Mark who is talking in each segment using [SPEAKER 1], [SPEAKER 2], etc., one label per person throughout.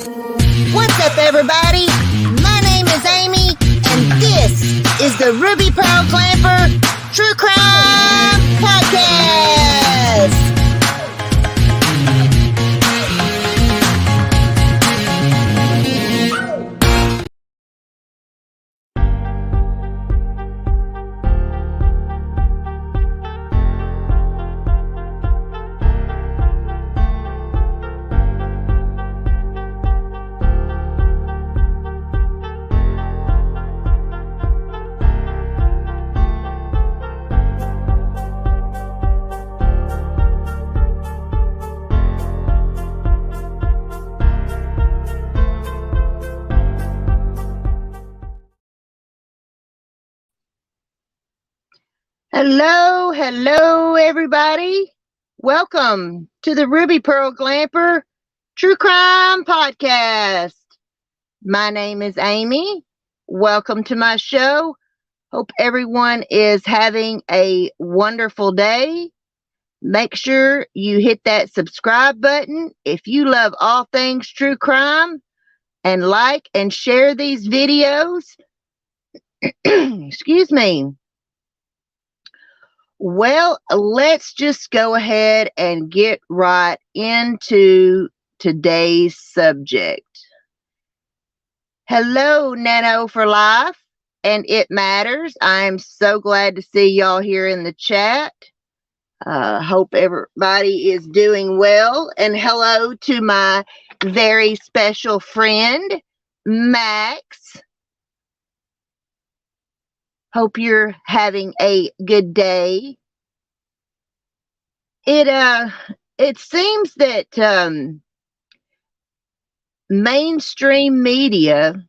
[SPEAKER 1] What's up, everybody? My name is Amy, and this is the Ruby Pearl Glamper True Crime Podcast. Hello, everybody. Welcome to the Ruby Pearl Glamper True Crime Podcast. My name is Amy. Welcome to my show. Hope everyone is having a wonderful day. Make sure you hit that subscribe button if you love all things true crime, and like and share these videos. Excuse me. Well, let's just go ahead and get right into today's subject. Hello, Nano for Life, and It Matters. I'm so glad to see y'all here in the chat. Hope everybody is doing well. And hello to my very special friend, Max. Hope you're having a good day. It seems that mainstream media,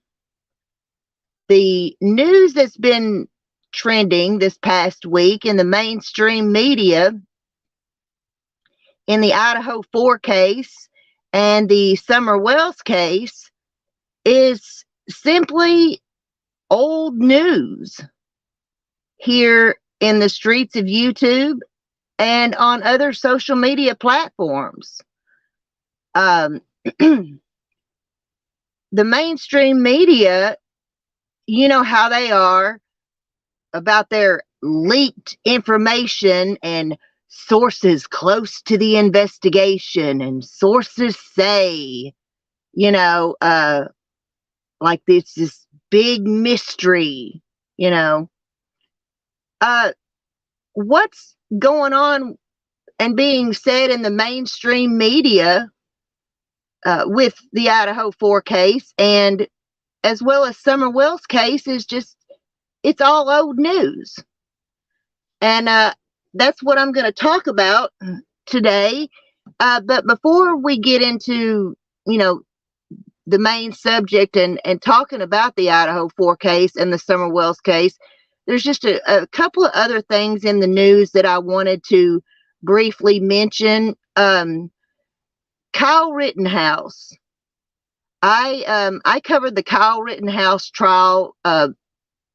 [SPEAKER 1] the news that's been trending this past week in the mainstream media, in the Idaho 4 case and the Summer Wells case, is simply old news here in the streets of YouTube and on other social media platforms. The mainstream media, you know how they are about their leaked information and sources close to the investigation, and sources say, like this big mystery, what's going on and being said in the mainstream media with the Idaho 4 case, and as well as Summer Wells case, is just, it's all old news. And that's what I'm going to talk about today. But before we get into, the main subject and talking about the Idaho 4 case and the Summer Wells case, there's just a couple of other things in the news that I wanted to briefly mention. Kyle Rittenhouse. I covered the Kyle Rittenhouse trial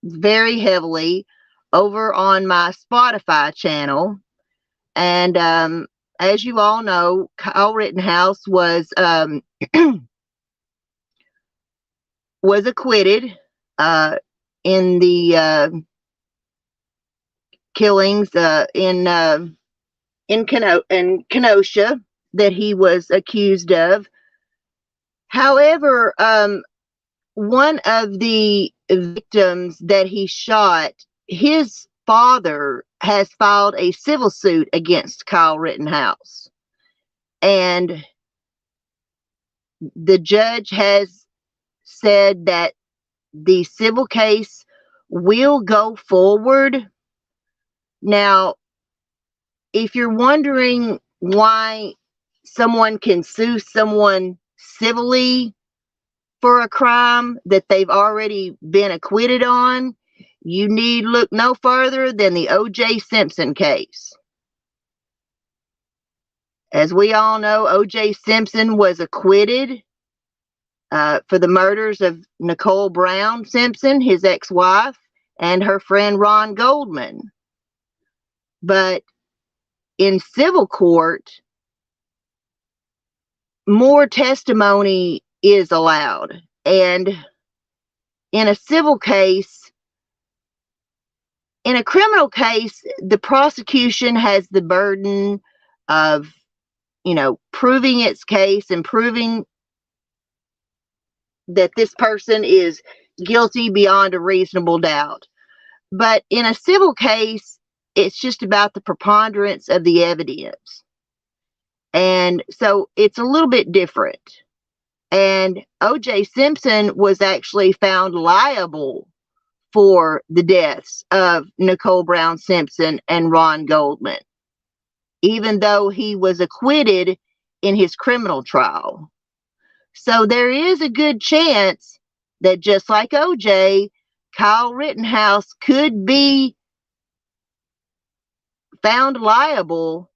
[SPEAKER 1] very heavily over on my Spotify channel. And as you all know, Kyle Rittenhouse was was acquitted in the killings in Kenosha that he was accused of. However, one of the victims that he shot, his father has filed a civil suit against Kyle Rittenhouse. And the judge has said that the civil case will go forward. Now, if you're wondering why someone can sue someone civilly for a crime that they've already been acquitted on, you need look no further than the O.J. Simpson case. As we all know, O.J. Simpson was acquitted for the murders of Nicole Brown Simpson, his ex-wife, and her friend Ron Goldman. But in civil court, more testimony is allowed. And in a civil case, in a criminal case, the prosecution has the burden of, proving its case and proving that this person is guilty beyond a reasonable doubt. But in a civil case, it's just about the preponderance of the evidence. And so it's a little bit different. And O.J. Simpson was actually found liable for the deaths of Nicole Brown Simpson and Ron Goldman, even though he was acquitted in his criminal trial. So there is a good chance that just like O.J., Kyle Rittenhouse could be found liable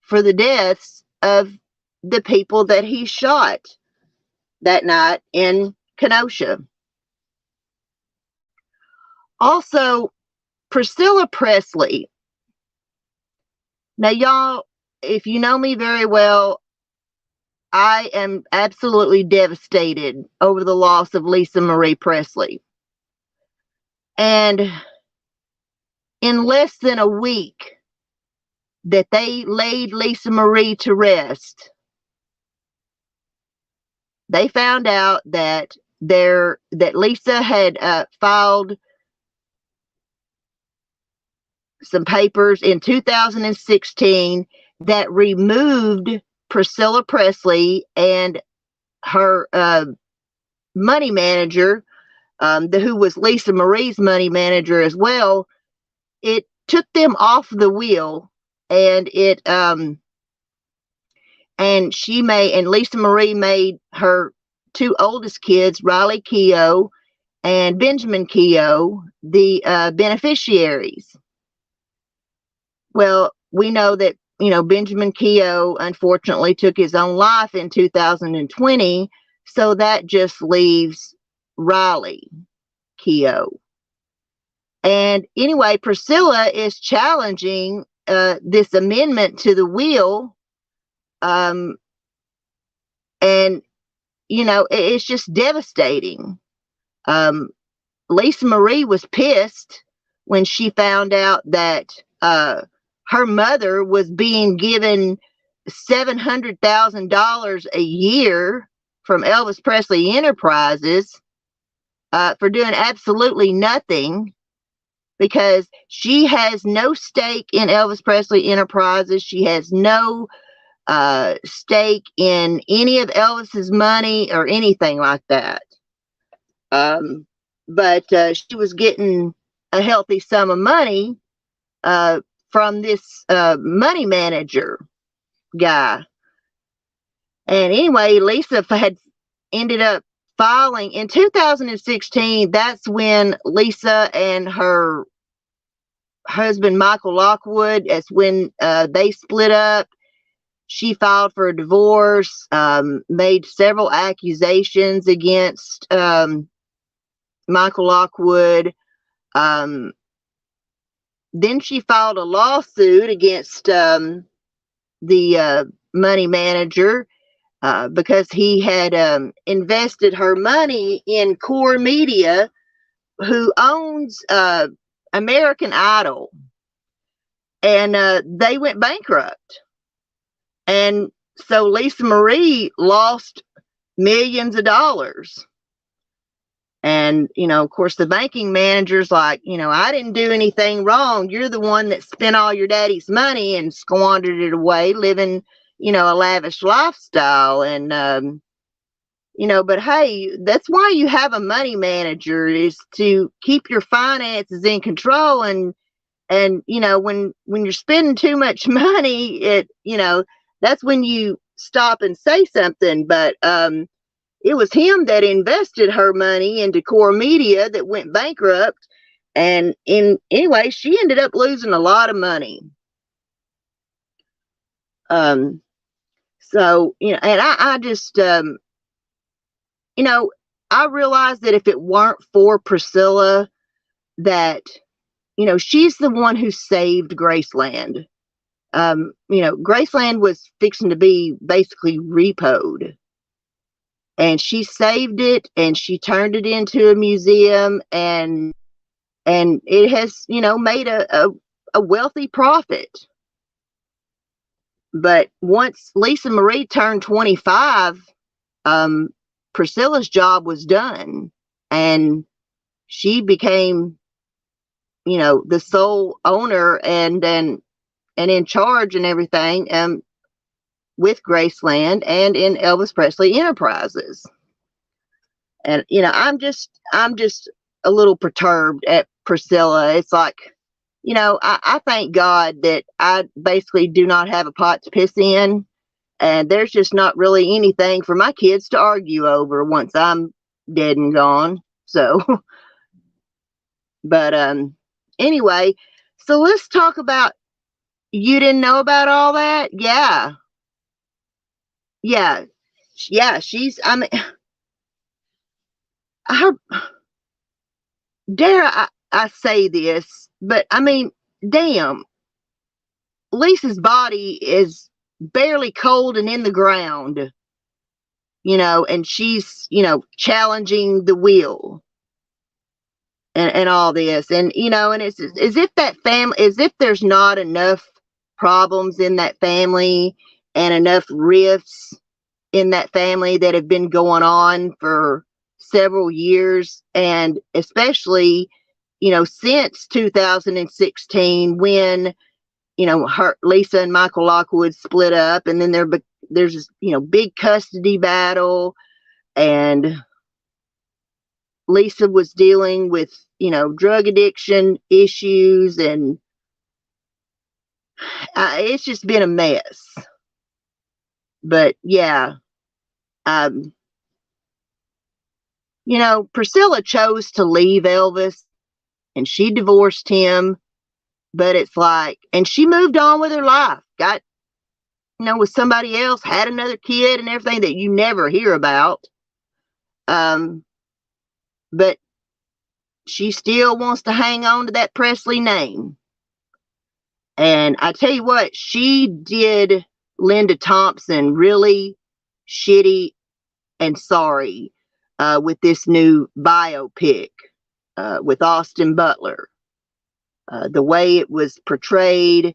[SPEAKER 1] for the deaths of the people that he shot that night in Kenosha. Also, Priscilla Presley. Now, y'all, if you know me very well, I am absolutely devastated over the loss of Lisa Marie Presley. And in less than a week that they laid Lisa Marie to rest, they found out that Lisa had filed some papers in 2016 that removed Priscilla Presley and her money manager, who was Lisa Marie's money manager as well. It took them off the wheel, and Lisa Marie made her two oldest kids, Riley Keough and Benjamin Keough, the beneficiaries. Well, we know that, Benjamin Keough unfortunately took his own life in 2020, so that just leaves Riley Keough. And anyway, Priscilla is challenging this amendment to the will. And, it's just devastating. Lisa Marie was pissed when she found out that her mother was being given $700,000 a year from Elvis Presley Enterprises for doing absolutely nothing, because she has no stake in Elvis Presley Enterprises. She has no stake in any of Elvis's money or anything like that. But she was getting a healthy sum of money from this money manager guy. And anyway, Lisa had ended up filing in 2016. That's when Lisa and her husband, Michael Lockwood, that's when they split up. She filed for a divorce, made several accusations against Michael Lockwood. Then she filed a lawsuit against the money manager because he had invested her money in Core Media, who owns American Idol. And they went bankrupt. And so Lisa Marie lost millions of dollars. And, of course, the banking manager's like, I didn't do anything wrong. You're the one that spent all your daddy's money and squandered it away, living, a lavish lifestyle. And, but hey, that's why you have a money manager, is to keep your finances in control. And when you're spending too much money, that's when you stop and say something. But, it was him that invested her money into Core Media that went bankrupt. And anyway, she ended up losing a lot of money. So, and I just, I realized that if it weren't for Priscilla, that, she's the one who saved Graceland. Graceland was fixing to be basically repoed. and she saved it and she turned it into a museum, and it has, made a wealthy profit. But once Lisa Marie turned 25, Priscilla's job was done, and she became, the sole owner and in charge and everything, with Graceland and in Elvis Presley Enterprises. And I'm just a little perturbed at Priscilla. It's like, I thank God that I basically do not have a pot to piss in, and there's just not really anything for my kids to argue over once I'm dead and gone. So, but anyway, so let's talk about, you didn't know about all that? Yeah. She's, I mean, her, dare I say this, but I mean, damn, Lisa's body is barely cold and in the ground, and she's, challenging the wheel and all this. And, and it's as if that family, as if there's not enough problems in that family and enough rifts in that family that have been going on for several years, and especially, since 2016, when, Lisa and Michael Lockwood split up, and then there's this, big custody battle, and Lisa was dealing with, drug addiction issues, and it's just been a mess. But yeah, Priscilla chose to leave Elvis, and she divorced him, but it's like, and she moved on with her life, got, with somebody else, had another kid and everything that you never hear about. But she still wants to hang on to that Presley name. And I tell you what, she did Linda Thompson really shitty and sorry with this new biopic with Austin Butler. The way it was portrayed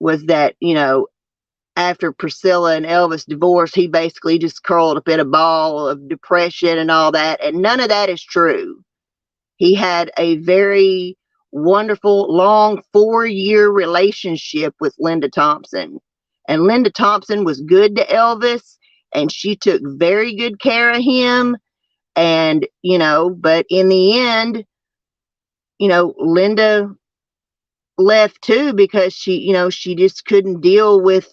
[SPEAKER 1] was that, after Priscilla and Elvis divorced, he basically just curled up in a ball of depression and all that. And none of that is true. He had a very wonderful, long 4-year relationship with Linda Thompson. And Linda Thompson was good to Elvis, and she took very good care of him. And, but in the end, Linda left too, because she just couldn't deal with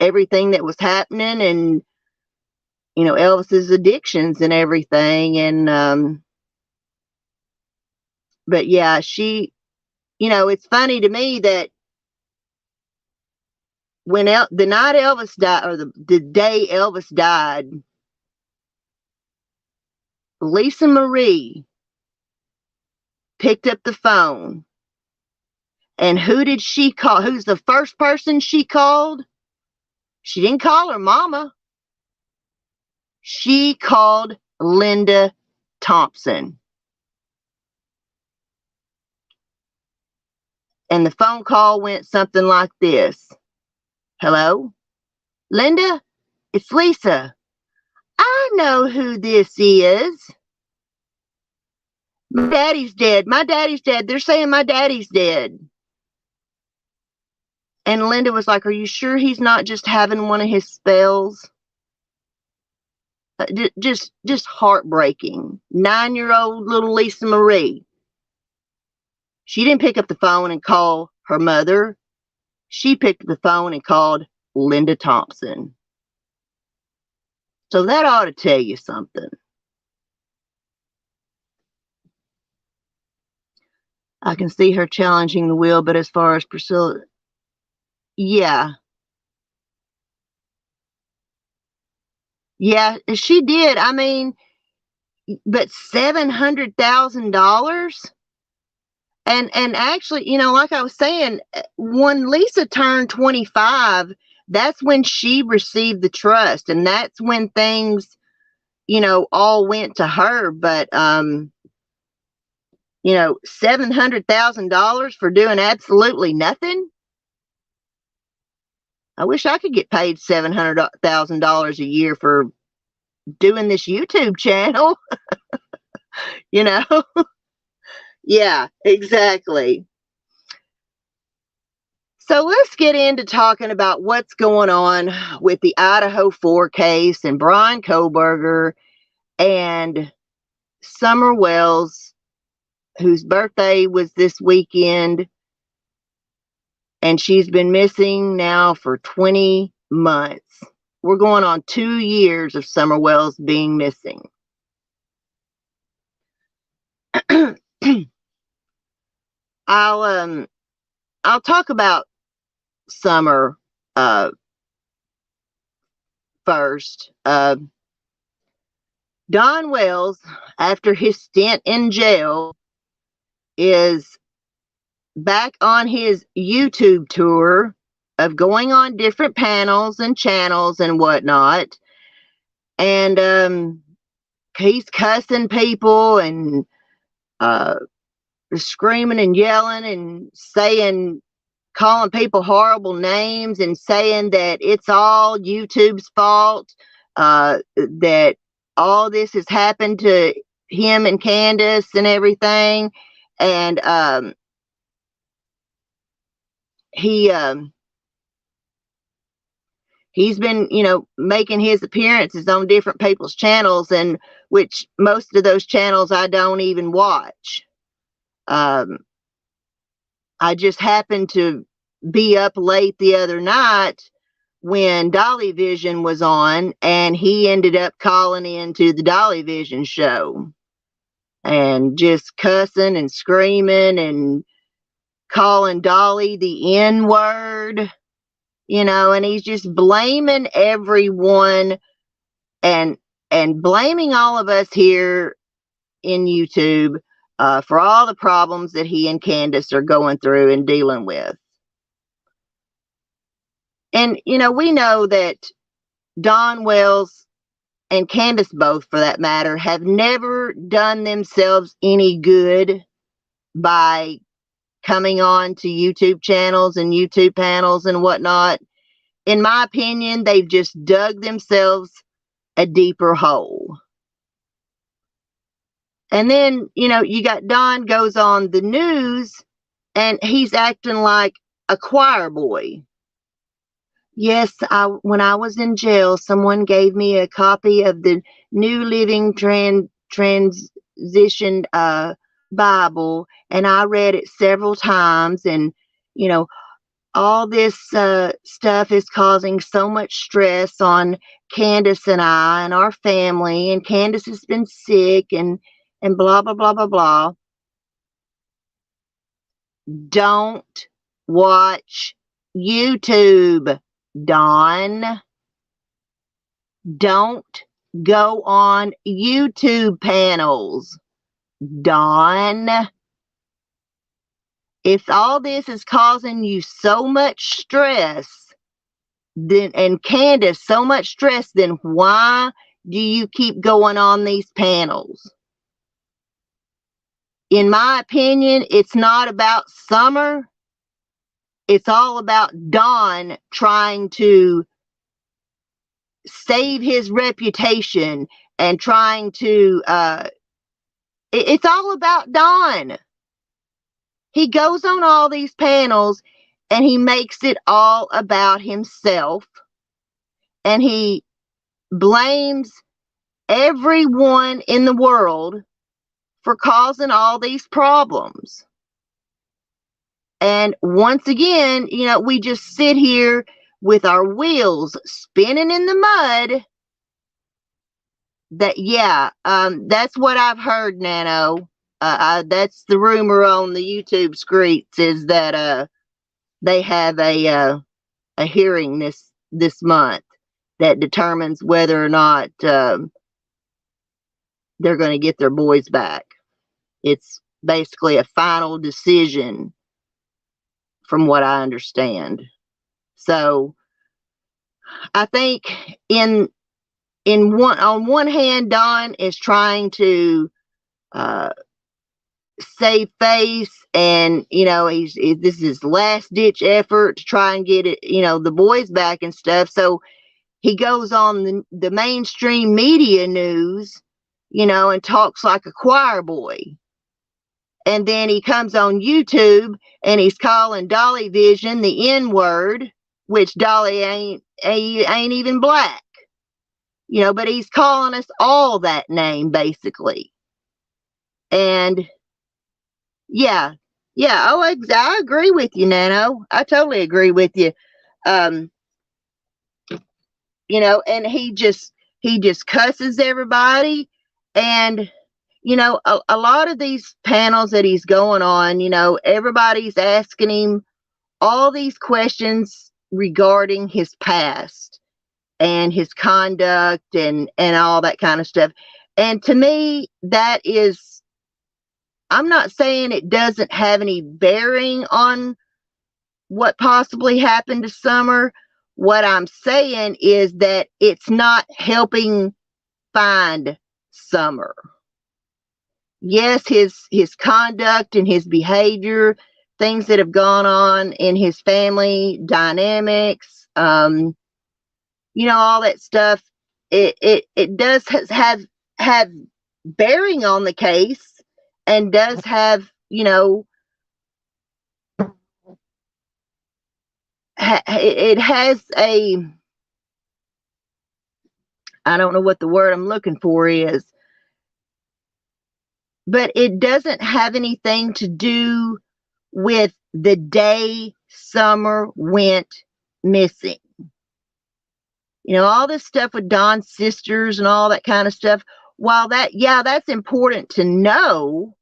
[SPEAKER 1] everything that was happening, and, Elvis's addictions and everything. And, but yeah, she, it's funny to me that when the night Elvis died, or the day Elvis died, Lisa Marie picked up the phone, and who did she call? Who's the first person she called? She didn't call her mama. She called Linda Thompson. And the phone call went something like this. Hello? Linda? It's Lisa. I know who this is. My daddy's dead. My daddy's dead. They're saying my daddy's dead. And Linda was like, are you sure he's not just having one of his spells? Just heartbreaking. 9-year-old little Lisa Marie. She didn't pick up the phone and call her mother. She picked up the phone and called Linda Thompson. So that ought to tell you something. I can see her challenging the wheel, but as far as Priscilla, yeah. Yeah, she did. I mean, but $700,000? And actually, like I was saying, when Lisa turned 25, that's when she received the trust, and that's when things, all went to her. But $700,000 for doing absolutely nothing. I wish I could get paid $700,000 a year for doing this YouTube channel. Yeah, exactly. So let's get into talking about what's going on with the Idaho 4 case and Bryan Kohberger and Summer Wells, whose birthday was this weekend, and she's been missing now for 20 months. We're going on 2 years of Summer Wells being missing. I'll talk about Summer first. Don Wells, after his stint in jail, is back on his YouTube tour of going on different panels and channels and whatnot. And he's cussing people and screaming and yelling and calling people horrible names and saying that it's all YouTube's fault, that all this has happened to him and Candus and everything. And he's been, making his appearances on different people's channels, and which most of those channels I don't even watch. I just happened to be up late the other night when Dolly Vision was on, and he ended up calling into the Dolly Vision show and just cussing and screaming and calling Dolly the N-word, and he's just blaming everyone and blaming all of us here in YouTube for all the problems that he and Candus are going through and dealing with. And, we know that Don Wells and Candus both, for that matter, have never done themselves any good by coming on to YouTube channels and YouTube panels and whatnot. In my opinion, they've just dug themselves a deeper hole. And then, you got Don goes on the news and he's acting like a choir boy. Yes, when I was in jail, someone gave me a copy of the New Living Transition Bible, and I read it several times, and, all this stuff is causing so much stress on Candus and I and our family, and Candus has been sick and blah, blah, blah, blah, blah. Don't watch YouTube, Don. Don't go on YouTube panels, Don. If all this is causing you so much stress, and Candus so much stress, then why do you keep going on these panels? In my opinion, it's not about Summer. It's all about Don trying to save his reputation and trying to, it's all about Don. He goes on all these panels and he makes it all about himself, and he blames everyone in the world for causing all these problems. And once again, we just sit here with our wheels spinning in the mud. That's what I've heard, Nano. That's the rumor on the YouTube streets, is that they have a hearing this month that determines whether or not they're going to get their boys back. It's basically a final decision, from what I understand. So I think in on one hand, Don is trying to uh, save face, and this is his last ditch effort to try and get it, the boys back and stuff. So he goes on the mainstream media news, and talks like a choir boy. And then he comes on YouTube and he's calling Dolly Vision the N word, which Dolly ain't even black, but he's calling us all that name basically. And yeah, oh, I agree with you, Nano. I totally agree with you. And he just cusses everybody. And a lot of these panels that he's going on, everybody's asking him all these questions regarding his past and his conduct and all that kind of stuff. And to me, that is, I'm not saying it doesn't have any bearing on what possibly happened to Summer. What I'm saying is that it's not helping find Summer. Yes, his conduct and his behavior, things that have gone on in his family dynamics, all that stuff, it does have bearing on the case, and does have, it has a, I don't know what the word I'm looking for is, but it doesn't have anything to do with the day Summer went missing. All this stuff with Don's sisters and all that kind of stuff, while that's important to know,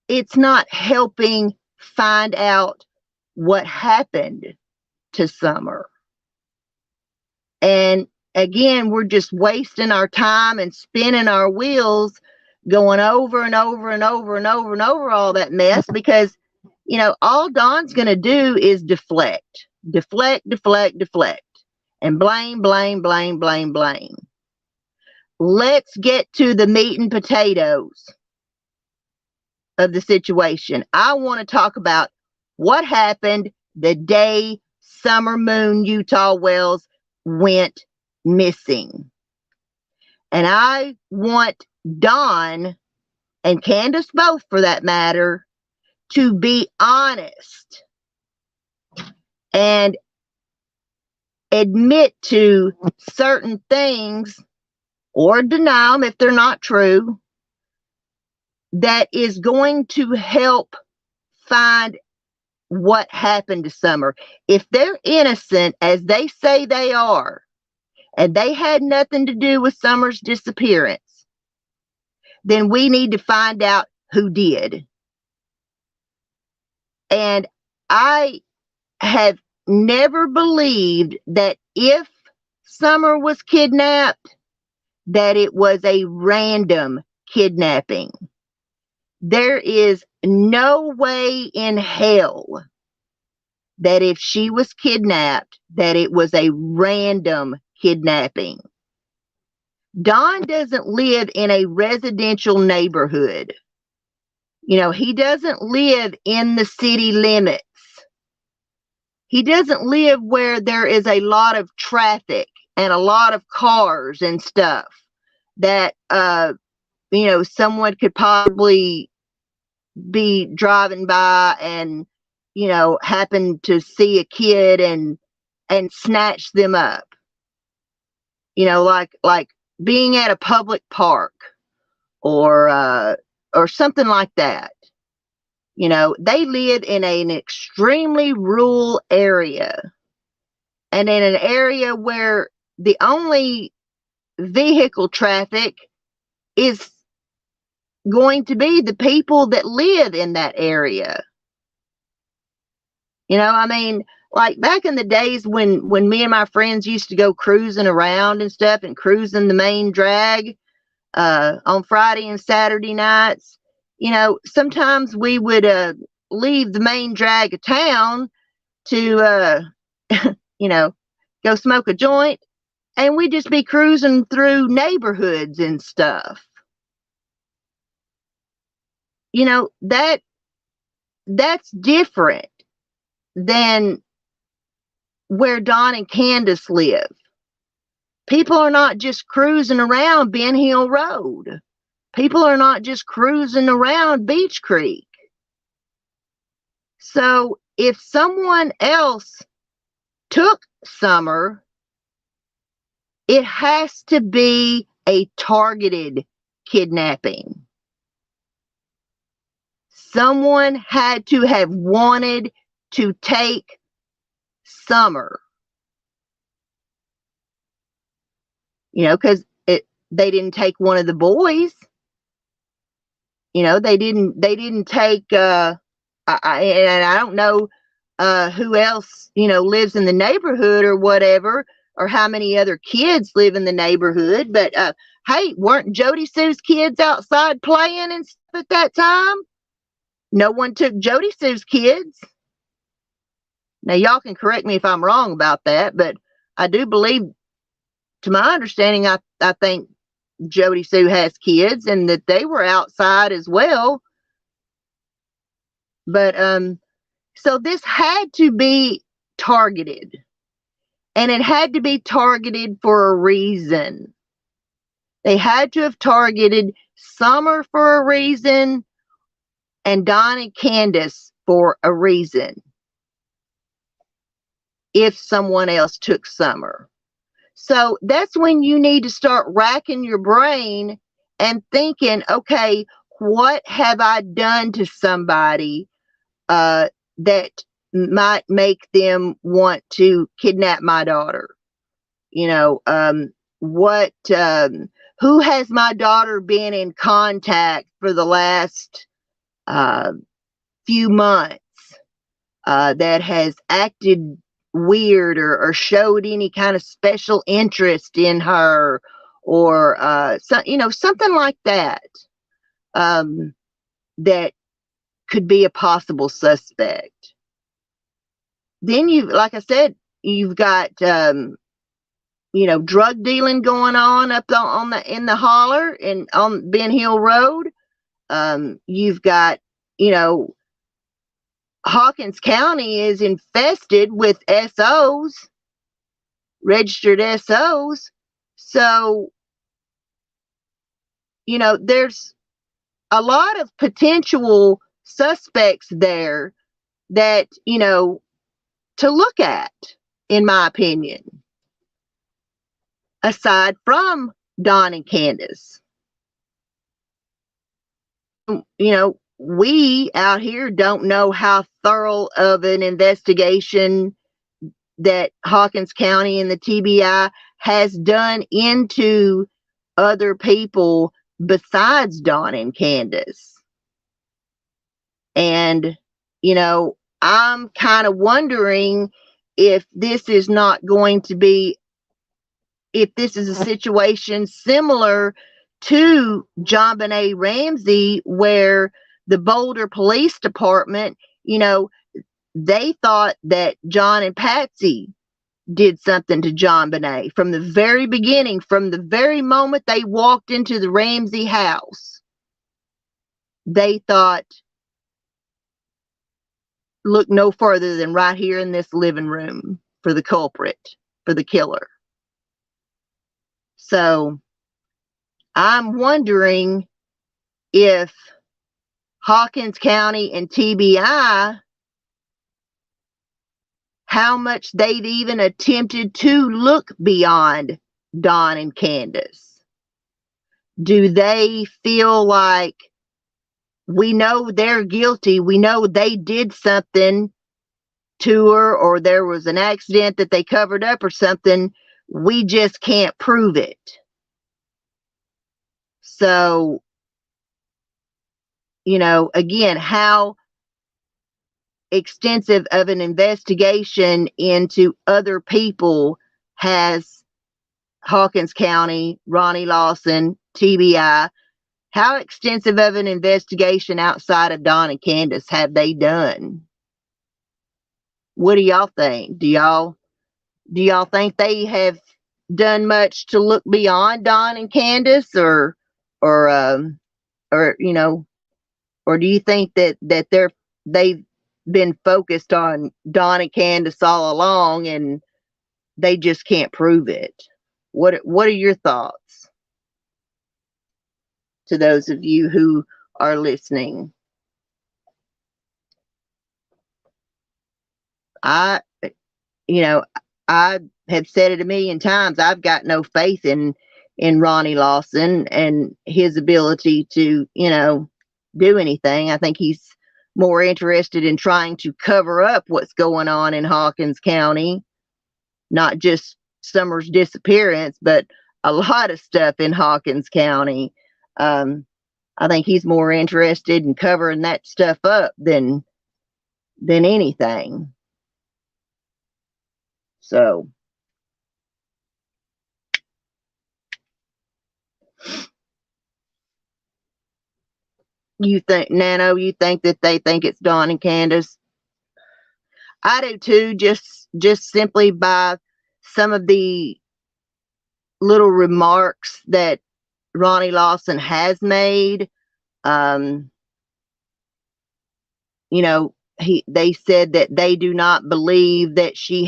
[SPEAKER 1] it's not helping find out what happened to Summer. And again, we're just wasting our time and spinning our wheels, going over and over and over and over and over all that mess, because all Don's going to do is deflect, and blame. Let's get to the meat and potatoes of the situation. I want to talk about what happened the day Summer Moon Utah Wells went missing. And I want Don and Candus both, for that matter, to be honest and admit to certain things, or deny them if they're not true, that is going to help find what happened to Summer. If they're innocent, as they say they are, and they had nothing to do with Summer's disappearance, then we need to find out who did. And I have never believed that if Summer was kidnapped, that it was a random kidnapping. There is no way in hell that if she was kidnapped, that it was a random kidnapping. Don doesn't live in a residential neighborhood. He doesn't live in the city limits. He doesn't live where there is a lot of traffic and a lot of cars and stuff that, someone could possibly be driving by and, happen to see a kid and snatch them up. Like being at a public park or something like that. They live in an extremely rural area, and in an area where the only vehicle traffic is going to be the people that live in that area. Like back in the days when me and my friends used to go cruising around and stuff, and cruising the main drag on Friday and Saturday nights, sometimes we would leave the main drag of town to you know, go smoke a joint, and we'd just be cruising through neighborhoods and stuff. You know, that's different than where Don and Candus live. People are not just cruising around Ben Hill Road. People are not just cruising around Beach Creek. So if someone else took Summer, it has to be a targeted kidnapping. Someone had to have wanted to take Summer. You know, because they didn't take one of the boys. You know, they didn't take and I don't know who else, you know, lives in the neighborhood or whatever, or how many other kids live in the neighborhood. But hey, weren't Jody Sue's kids outside playing and stuff at that time? No one took Jody Sue's kids. Now, y'all can correct me if I'm wrong about that, but I do believe, to my understanding, I think Jody Sue has kids and that they were outside as well. But so this had to be targeted, and it had to be targeted for a reason. They had to have targeted Summer for a reason and Don and Candus for a reason if someone else took Summer. So that's when you need to start racking your brain and thinking, okay, what have I done to somebody that might make them want to kidnap my daughter? You know, who has my daughter been in contact for the last few months that has acted weird or showed any kind of special interest in her, or you know, something like that, that could be a possible suspect. Then like I said, you've got you know, drug dealing going on up in the holler and on Ben Hill Road. You've got, you know, Hawkins County is infested with SOs, registered SOs. So, you know, there's a lot of potential suspects there that, you know, to look at, in my opinion, aside from Don and Candus. You know, we out here don't know how thorough of an investigation that Hawkins County and the TBI has done into other people besides Don and Candus. And, you know, I'm kind of wondering if this is not going to be, if this is a situation similar to JonBenet Ramsey, where the Boulder Police Department, you know, they thought that John and Patsy did something to JonBenet from the very beginning, from the very moment they walked into the Ramsey house. They thought, look no further than right here in this living room for the culprit, for the killer. So I'm wondering if Hawkins County and TBI, how much they've even attempted to look beyond Don and Candus. Do they feel like, we know they're guilty, we know they did something to her, or there was an accident that they covered up or something, we just can't prove it? So, you know, again, how extensive of an investigation into other people has Hawkins County, Ronnie Lawson, TBI, how extensive of an investigation outside of Don and Candus have they done? What do y'all think? Do y'all do y'all think they have done much to look beyond Don and Candus, or you know, or do you think that they've been focused on Don and Candus all along and they just can't prove it? What are your thoughts, to those of you who are listening? I you know, I have said it a million times. I've got no faith in Ronnie Lawson and his ability to, do anything. I think he's more interested in trying to cover up what's going on in Hawkins County, not just Summer's disappearance, but a lot of stuff in Hawkins County. I think he's more interested in covering that stuff up than anything. So you think, Nano, you think that they think it's Don and Candus? I do too, just simply by some of the little remarks that Ronnie Lawson has made. They said that they do not believe that she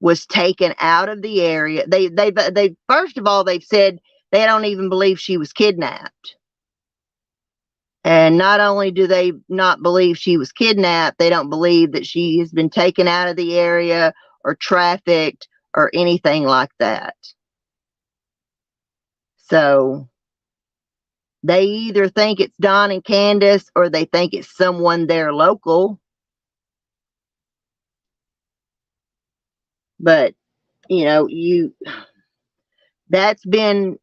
[SPEAKER 1] was taken out of the area. They first of all, they've said they don't even believe she was kidnapped. And not only do they not believe she was kidnapped, they don't believe that she has been taken out of the area or trafficked or anything like that. So they either think it's Don and Candus or they think it's someone there local. But, that's been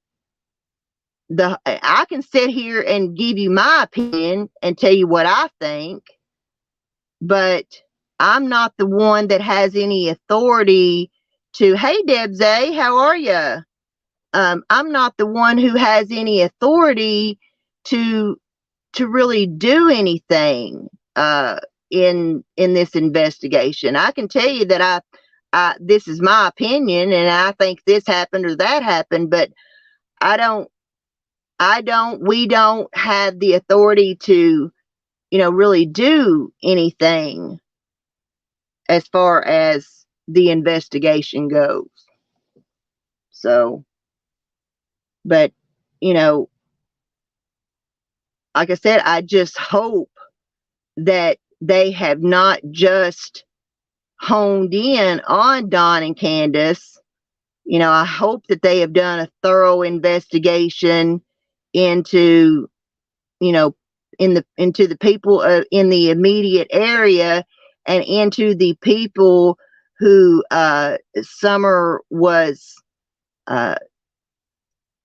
[SPEAKER 1] I can sit here and give you my opinion and tell you what I think, but I'm not the one that has any authority to, hey, Debs A, how are you? I'm not the one who has any authority to really do anything in this investigation. I can tell you that this is my opinion and I think this happened or that happened, but we don't have the authority to, really do anything as far as the investigation goes. So, but, like I said, I just hope that they have not just honed in on Don and Candus. I hope that they have done a thorough investigation into, into the people in the immediate area and into the people who Summer was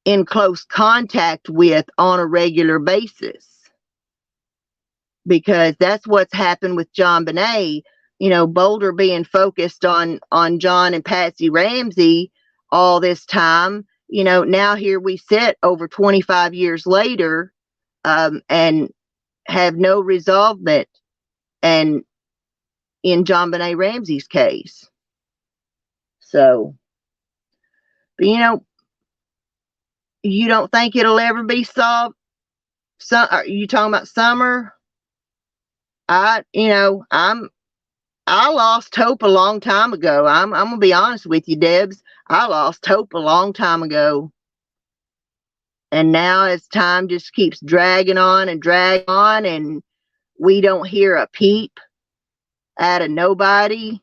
[SPEAKER 1] in close contact with on a regular basis. Because that's what's happened with John Bonet. Boulder being focused on John and Patsy Ramsey all this time. Now here we sit over 25 years later, and have no resolvement and in John Bonet Ramsey's case. So, but you don't think it'll ever be solved? Are you talking about Summer? I lost hope a long time ago. I'm gonna be honest with you, Debs. I lost hope a long time ago. And now as time just keeps dragging on and we don't hear a peep out of nobody.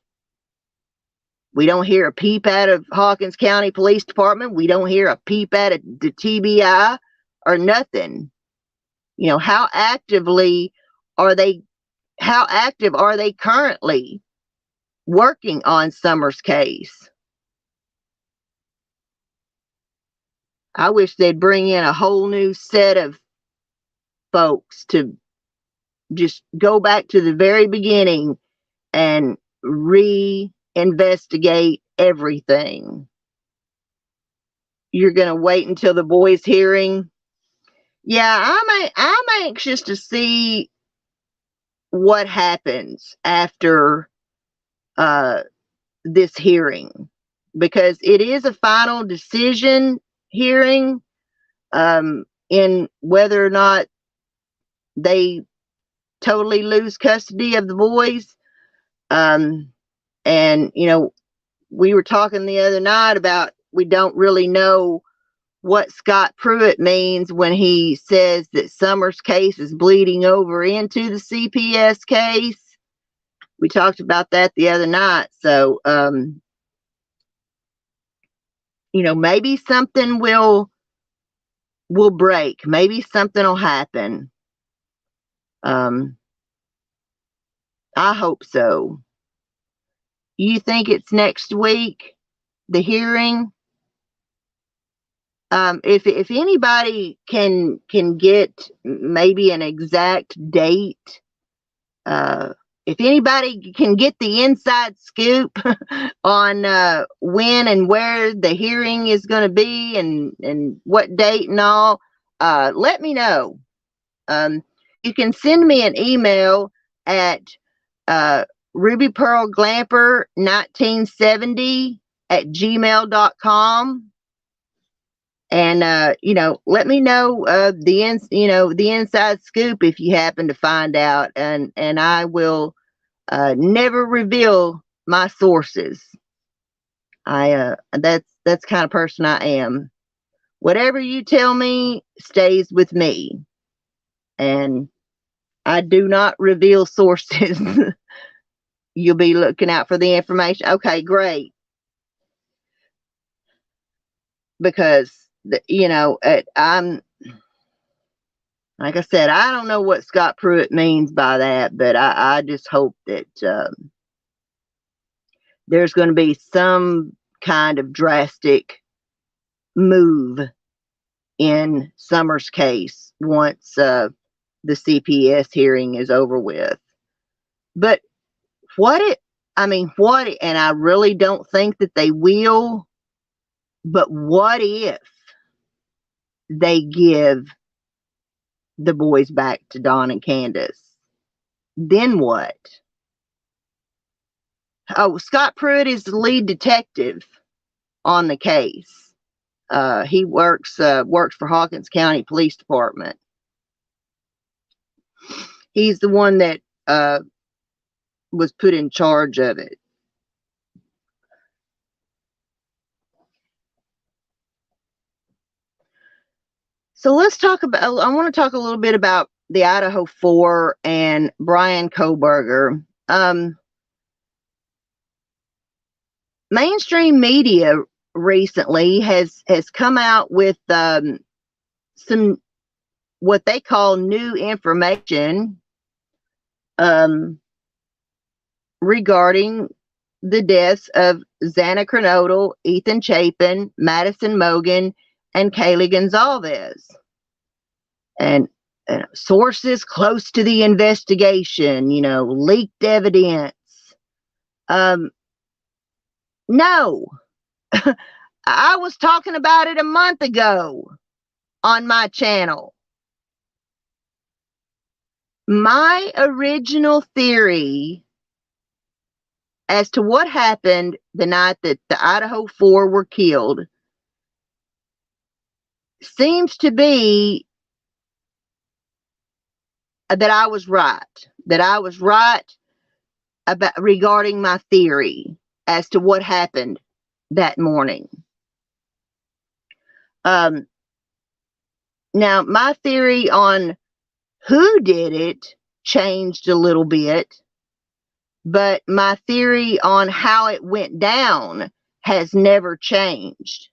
[SPEAKER 1] We don't hear a peep out of Hawkins County Police Department. We don't hear a peep out of the TBI or nothing. How active are they currently working on Summer's case? I wish they'd bring in a whole new set of folks to just go back to the very beginning and reinvestigate everything. You're going to wait until the boys' hearing? Yeah, I'm anxious to see what happens after this hearing. because it is a final decision hearing in whether or not they totally lose custody of the boys. And, we were talking the other night about we don't really know what Scott Pruitt means when he says that Summers' case is bleeding over into the CPS case. We talked about that the other night. So, maybe something will break. Maybe something will happen. I hope so. You think it's next week, the hearing? If anybody can get maybe an exact date, if anybody can get the inside scoop on when and where the hearing is going to be and what date and all, let me know. You can send me an email at rubypearlglamper1970@gmail.com. And let me know the inside scoop if you happen to find out, and I will never reveal my sources. That's kind of person I am. Whatever you tell me stays with me, and I do not reveal sources. You'll be looking out for the information. Okay, great. Because I'm, like I said, I don't know what Scott Pruitt means by that, but I just hope that there's going to be some kind of drastic move in Summers' case once the CPS hearing is over with. But and I really don't think that they will, but what if they give the boys back to Don and Candus? Then what? Oh, Scott Pruitt is the lead detective on the case. He works for Hawkins County Police Department. He's the one that was put in charge of it. So let's talk about, I want to talk a little bit about the Idaho 4 and Bryan Kohberger. Mainstream media recently has come out with some what they call new information regarding the deaths of Xana Kernodle, Ethan Chapin, Madison Mogan, and Kaylee Gonzalez. And sources close to the investigation, leaked evidence. No. I was talking about it a month ago on my channel. My original theory as to what happened the night that the Idaho 4 were killed seems to be that I was right. That I was right about regarding my theory as to what happened that morning. Now, my theory on who did it changed a little bit, but my theory on how it went down has never changed.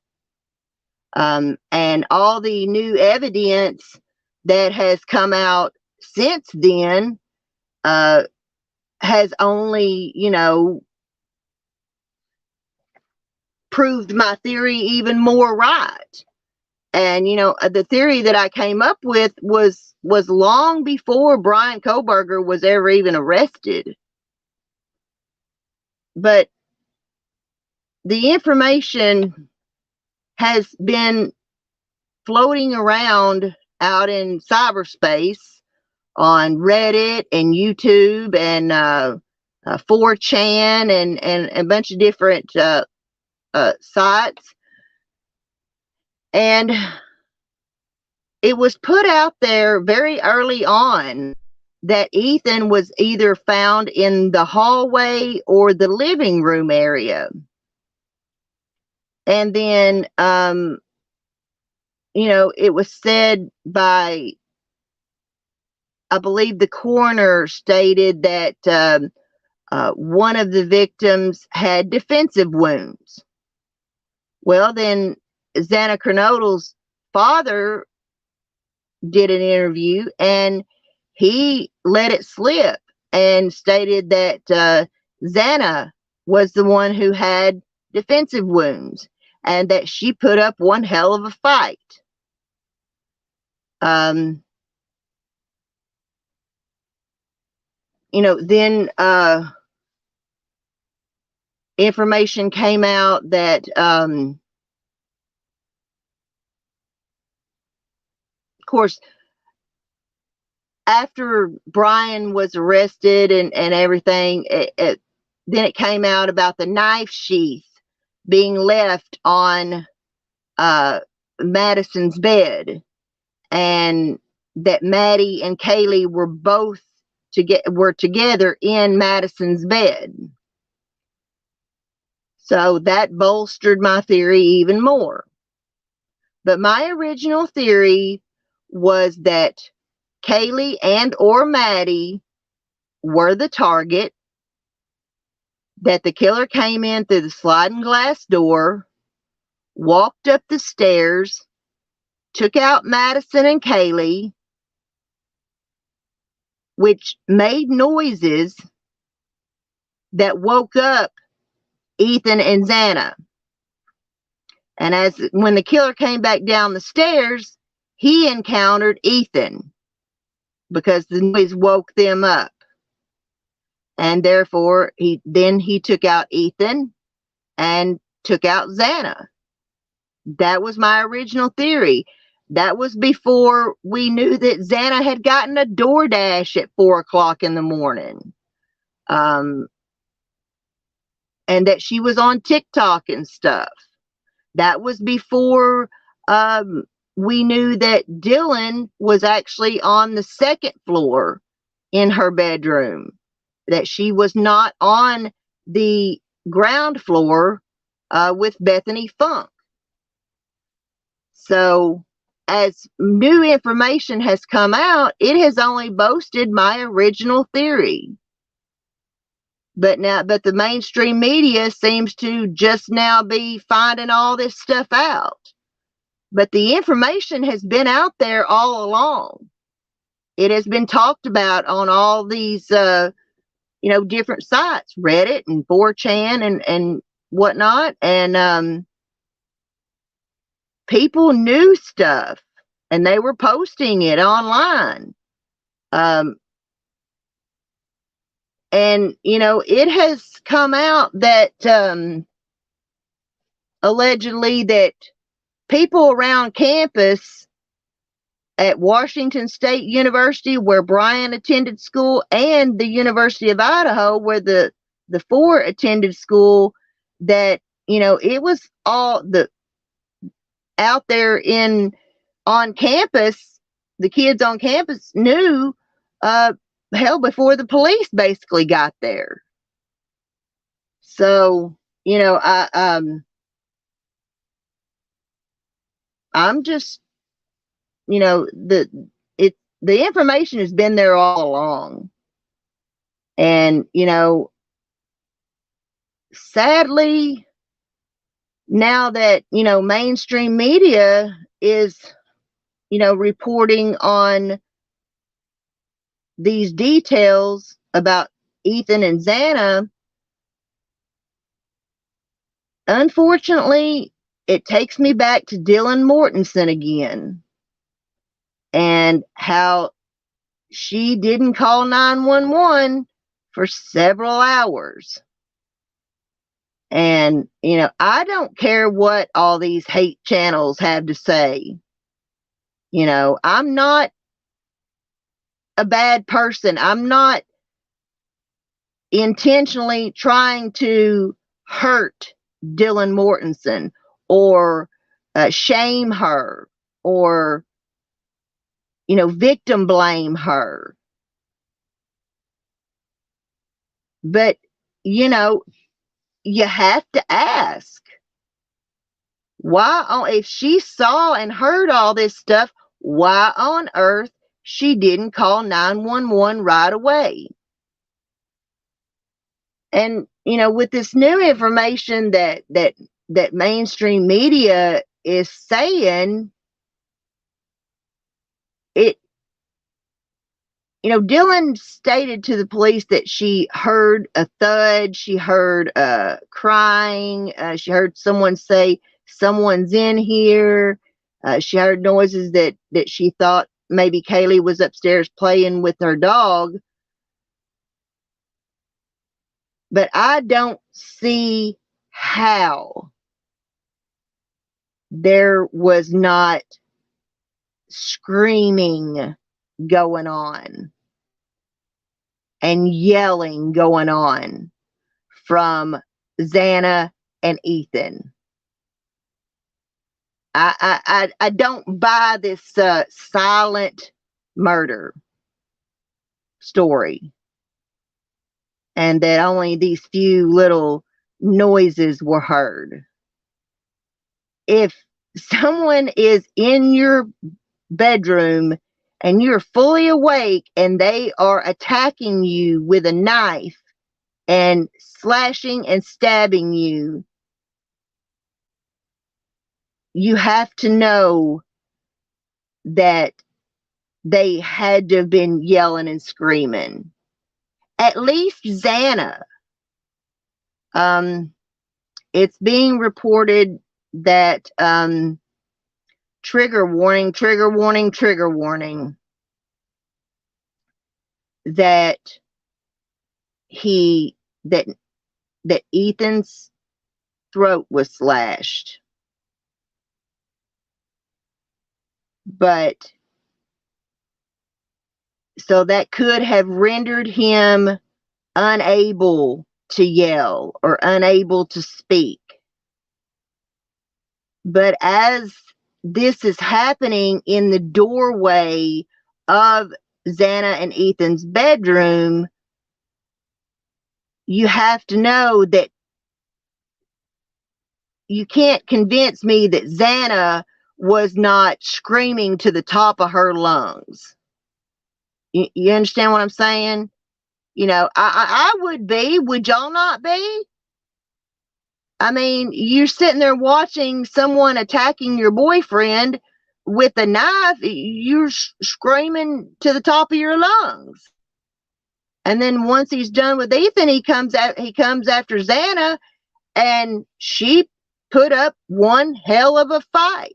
[SPEAKER 1] And all the new evidence that has come out since then has only, proved my theory even more right. And, the theory that I came up with was long before Bryan Kohberger was ever even arrested. But the information has been floating around out in cyberspace on Reddit and YouTube and 4chan and a bunch of different sites. And it was put out there very early on that Ethan was either found in the hallway or the living room area. And then, it was said by, I believe the coroner stated that one of the victims had defensive wounds. Well, then Xana Kernodle's father did an interview, and he let it slip and stated that Xana was the one who had defensive wounds and that she put up one hell of a fight. Then information came out that of course, after Bryan was arrested and everything, then it came out about the knife sheath being left on Madison's bed, and that Maddie and Kaylee were both together in Madison's bed. So that bolstered my theory even more. But my original theory was that Kaylee and or Maddie were the target, that the killer came in through the sliding glass door, walked up the stairs, took out Madison and Kaylee, which made noises that woke up Ethan and Xana. And when the killer came back down the stairs, he encountered Ethan because the noise woke them up. And therefore, he took out Ethan and took out Xana. That was my original theory. That was before we knew that Xana had gotten a DoorDash at 4 o'clock in the morning. And that she was on TikTok and stuff. That was before we knew that Dylan was actually on the second floor in her bedroom. That she was not on the ground floor with Bethany Funk. So, as new information has come out, it has only boosted my original theory. But the mainstream media seems to just now be finding all this stuff out. But the information has been out there all along. It has been talked about on all these, different sites, Reddit and 4chan and whatnot. And people knew stuff and they were posting it online. And, it has come out that allegedly that people around campus at Washington State University, where Bryan attended school, and the University of Idaho, where the four attended school, that, it was all out there on campus, the kids on campus knew, hell, before the police basically got there. So, I'm just, the information has been there all along. And, sadly, now that, mainstream media is, reporting on these details about Ethan and Xana, unfortunately, it takes me back to Dylan Mortensen again and how she didn't call 911 for several hours. And, I don't care what all these hate channels have to say. I'm not a bad person. I'm not intentionally trying to hurt Dylan Mortensen, or shame her, or, victim blame her. But, you have to ask, if she saw and heard all this stuff, why on earth she didn't call 911 right away? And, with this new information that mainstream media is saying, Dylan stated to the police that she heard a thud, she heard crying, she heard someone say, someone's in here. She heard noises that she thought maybe Kaylee was upstairs playing with her dog. But I don't see how there was not screaming going on and yelling going on from Xana and Ethan. I don't buy this silent murder story, and that only these few little noises were heard. If someone is in your bedroom and you're fully awake and they are attacking you with a knife and slashing and stabbing you, you have to know that they had to have been yelling and screaming. At least Xana. It's being reported that trigger warning, that that Ethan's throat was slashed. But so that could have rendered him unable to yell or unable to speak. But as this is happening in the doorway of Xana and Ethan's bedroom, you have to know that you can't convince me that Xana was not screaming to the top of her lungs. You understand what I'm saying? I would be. Would y'all not be? I mean, you're sitting there watching someone attacking your boyfriend with a knife. You're screaming to the top of your lungs. And then once he's done with Ethan, he comes after Xana, and she put up one hell of a fight.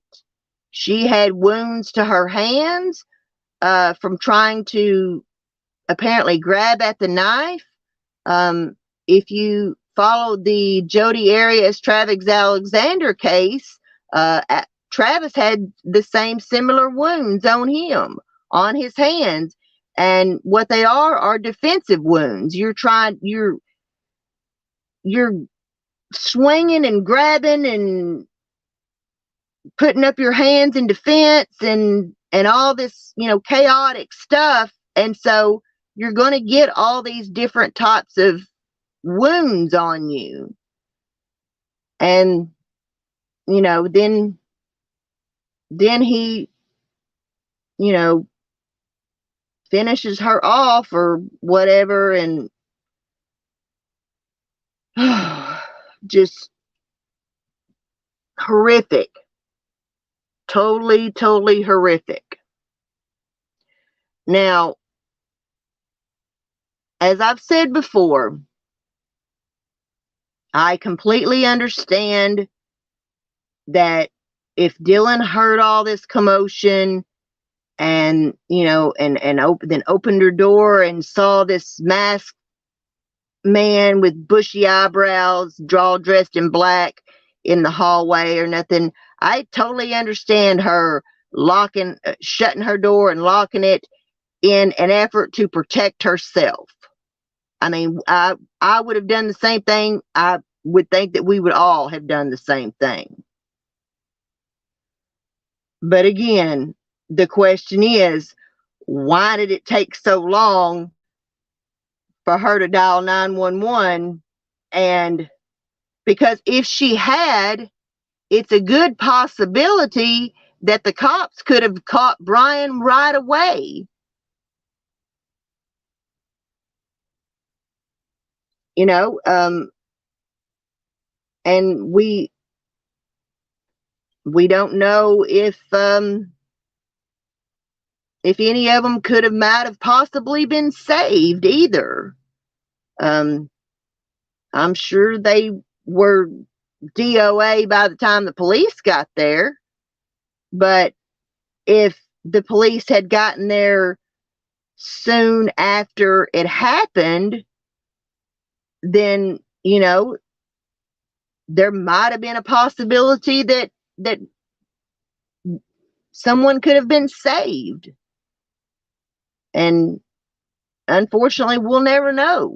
[SPEAKER 1] She had wounds to her hands from trying to apparently grab at the knife. If you followed the Jody Arias Travis Alexander case, Travis had the same similar wounds on him, on his hands. And what they are defensive wounds. You're swinging and grabbing and putting up your hands in defense and all this, chaotic stuff. And so you're going to get all these different types of wounds on you. And, then he, finishes her off or whatever, and just horrific. Totally horrific. Now, as I've said before, I completely understand that if Dylan heard all this commotion and, then opened her door and saw this masked man with bushy eyebrows, dressed in black in the hallway or nothing, I totally understand her shutting her door and locking it in an effort to protect herself. I mean, I would have done the same thing. I would think that we would all have done the same thing. But again, the question is, why did it take so long for her to dial 911? And because if she had, it's a good possibility that the cops could have caught Bryan right away. You know, and we don't know if any of them might have possibly been saved either. I'm sure they were DOA by the time the police got there, but if the police had gotten there soon after it happened, then, you know, there might have been a possibility that someone could have been saved. And unfortunately, we'll never know.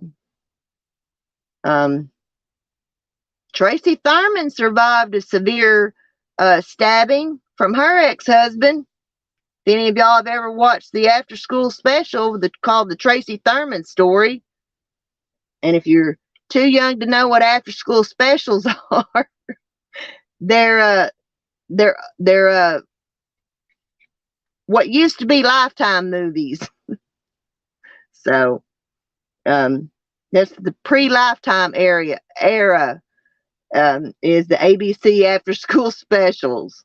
[SPEAKER 1] Tracy Thurman survived a severe stabbing from her ex-husband. If any of y'all have ever watched the after-school special called The Tracy Thurman Story, and if you're too young to know what after-school specials are, they're what used to be Lifetime movies. So that's the pre-Lifetime era is the ABC after-school specials.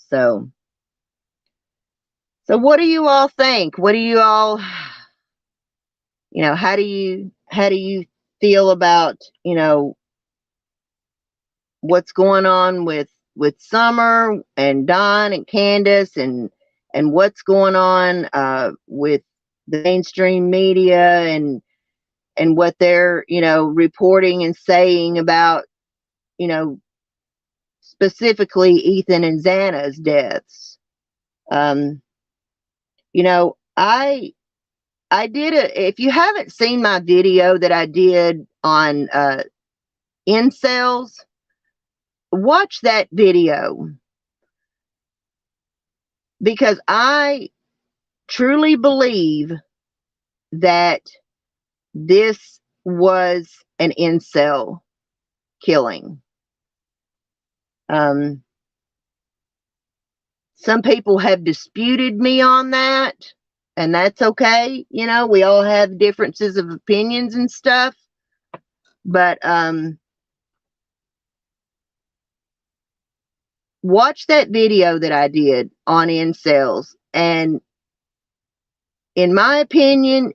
[SPEAKER 1] So what do you all think? What do you all, you know, how do you feel about, you know, what's going on with Summer and Don and Candus, and what's going on with the mainstream media and what they're, you know, reporting and saying about, you know, specifically Ethan and Xana's deaths? You know, I did if you haven't seen my video that I did on incels, watch that video, because I truly believe that this was an incel killing. Some people have disputed me on that, and that's okay. You know, we all have differences of opinions and stuff, but watch that video that I did on incels, and in my opinion,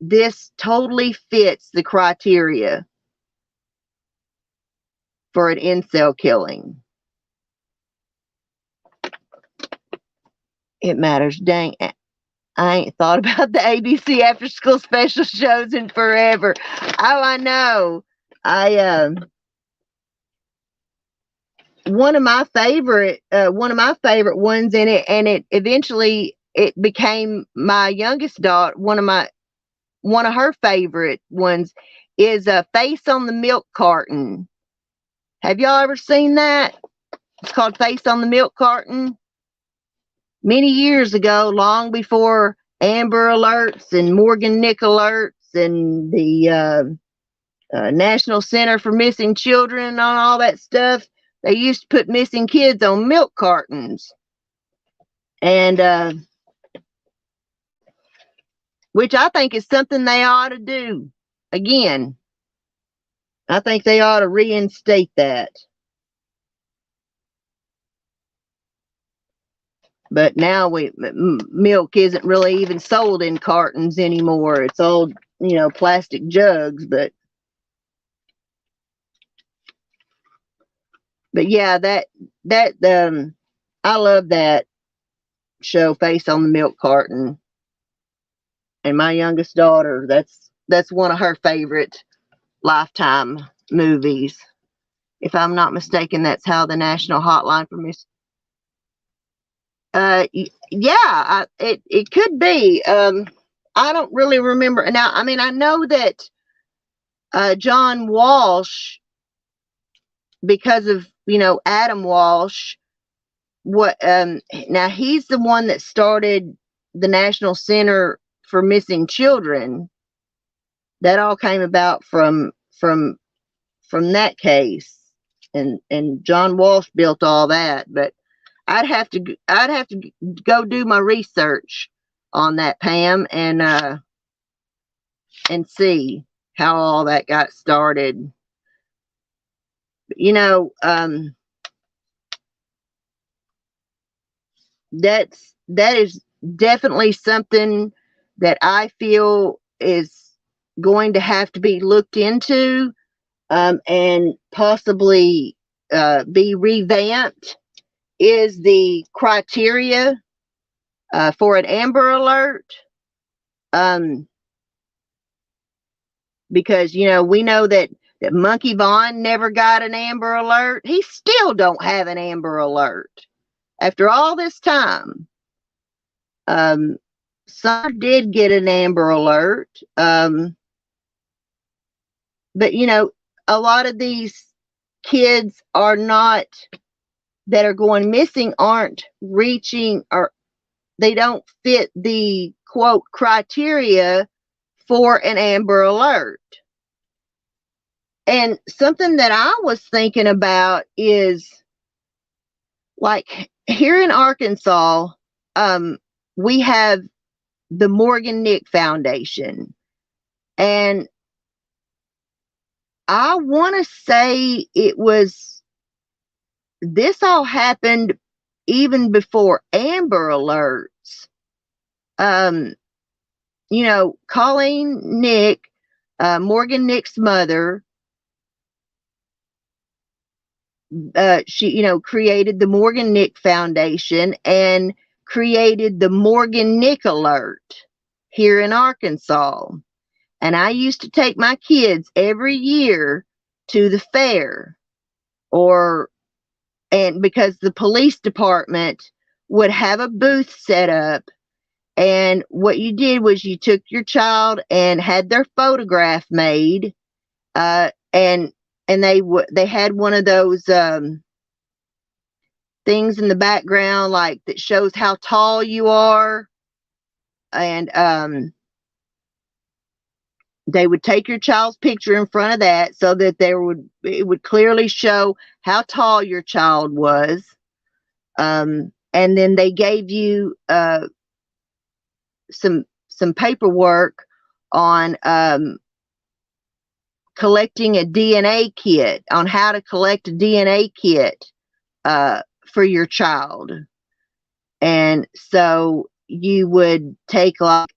[SPEAKER 1] this totally fits the criteria for an incel killing. It matters. Dang, I ain't thought about the ABC after school special shows in forever. Oh, I know. One of my favorite ones in it, and it eventually became my youngest daughter, one of her favorite ones, is a Face on the Milk Carton. Have y'all ever seen that? It's called Face on the Milk Carton. Many years ago, long before Amber Alerts and Morgan Nick Alerts and the National Center for Missing Children and all that stuff, they used to put missing kids on milk cartons. And which I think is something they ought to do again. I think they ought to reinstate that. But now milk isn't really even sold in cartons anymore. It's all, you know, plastic jugs. But yeah, I love that show, Face on the Milk Carton. And my youngest daughter, that's one of her favorite Lifetime movies. If I'm not mistaken, that's how the National Hotline for Miss. Yeah, it could be. I don't really remember now. I mean, I know that John Walsh, because of, Adam Walsh, now he's the one that started the National Center for Missing Children. That all came about from that case, and John Walsh built all that. But I'd have to go do my research on that, Pam, and see how all that got started. That is definitely something that I feel is going to have to be looked into, and possibly be revamped, is the criteria for an Amber Alert. Because, we know that Monkey Vaughn never got an Amber Alert. He still don't have an Amber Alert after all this time. Some did get an Amber Alert. But, a lot of these kids that are going missing aren't reaching, or they don't fit the quote criteria for an Amber Alert. And something that I was thinking about is, like, here in Arkansas, we have the Morgan Nick Foundation, and I want to say this all happened even before Amber Alerts. Colleen Nick, Morgan Nick's mother, she, created the Morgan Nick Foundation and created the Morgan Nick Alert here in Arkansas. And I used to take my kids every year to the fair, and because the police department would have a booth set up, and what you did was you took your child and had their photograph made, and they had one of those things in the background, like, that shows how tall you are, and they would take your child's picture in front of that, so that it would clearly show how tall your child was, and then they gave you some paperwork on collecting a DNA kit, on how to collect a DNA kit for your child. And so you would take, like,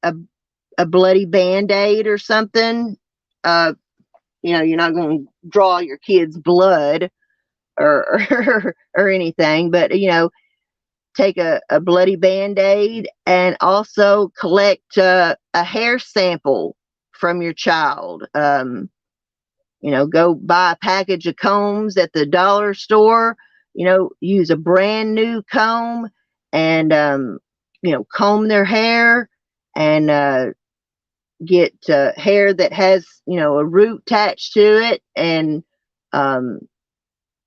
[SPEAKER 1] a bloody Band-Aid or something. You're not going to draw your kid's blood or or anything, but take a bloody Band-Aid, and also collect a hair sample from your child. Go buy a package of combs at the dollar store. Use a brand new comb, and comb their hair, and get hair that has a root attached to it, and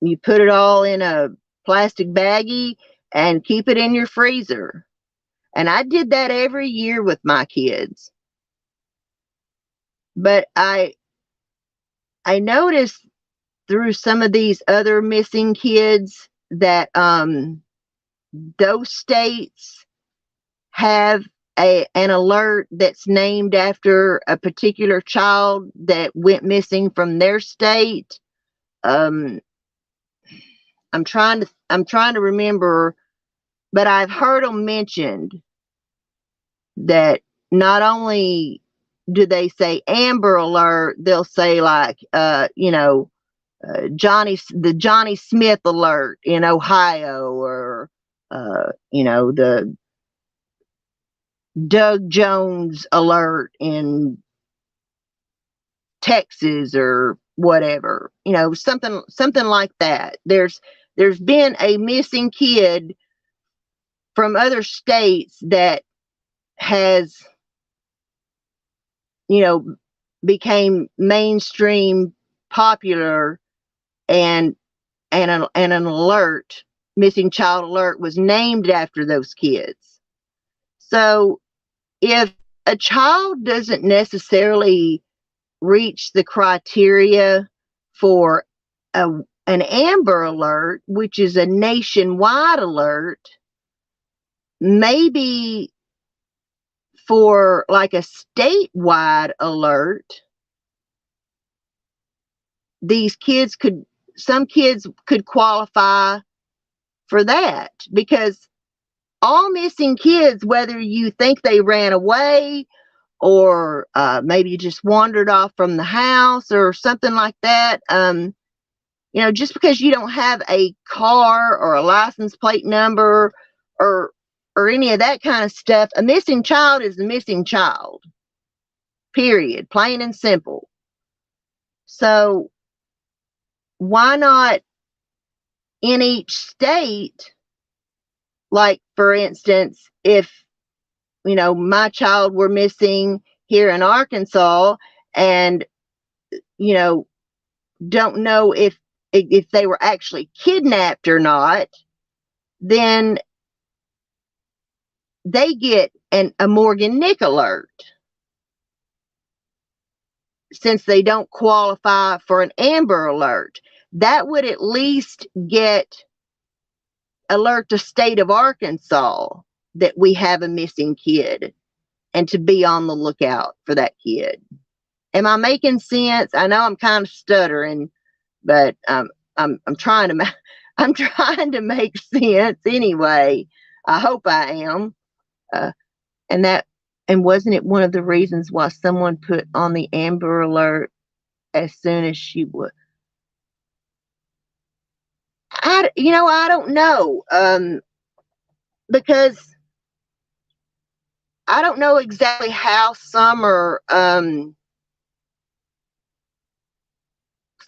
[SPEAKER 1] you put it all in a plastic baggie and keep it in your freezer. And I did that every year with my kids. But I noticed through some of these other missing kids that those states have an alert that's named after a particular child that went missing from their state. I'm trying to remember, but I've heard them mentioned that not only do they say Amber Alert, they'll say, like, the Johnny Smith Alert in Ohio, or the Doug Jones Alert in Texas, or whatever, something like that. There's been a missing kid from other states that has, became mainstream popular, and an alert, missing child alert, was named after those kids. So if a child doesn't necessarily reach the criteria for an Amber Alert, which is a nationwide alert, maybe for like a statewide alert, some kids could qualify for that, because all missing kids, whether you think they ran away or maybe just wandered off from the house or something like that, just because you don't have a car or a license plate number or any of that kind of stuff, a missing child is a missing child. Period. Plain and simple. So why not in each state, like for instance, if my child were missing here in Arkansas and don't know if they were actually kidnapped or not, then they get a Morgan Nick alert, since they don't qualify for an Amber Alert. That would at least alert the state of Arkansas that we have a missing kid, and to be on the lookout for that kid. Am I making sense? I know I'm kind of stuttering, but I'm trying to I'm trying to make sense anyway. I hope I am. And wasn't it one of the reasons why someone put on the Amber Alert as soon as she would? I don't know, because I don't know exactly how Summer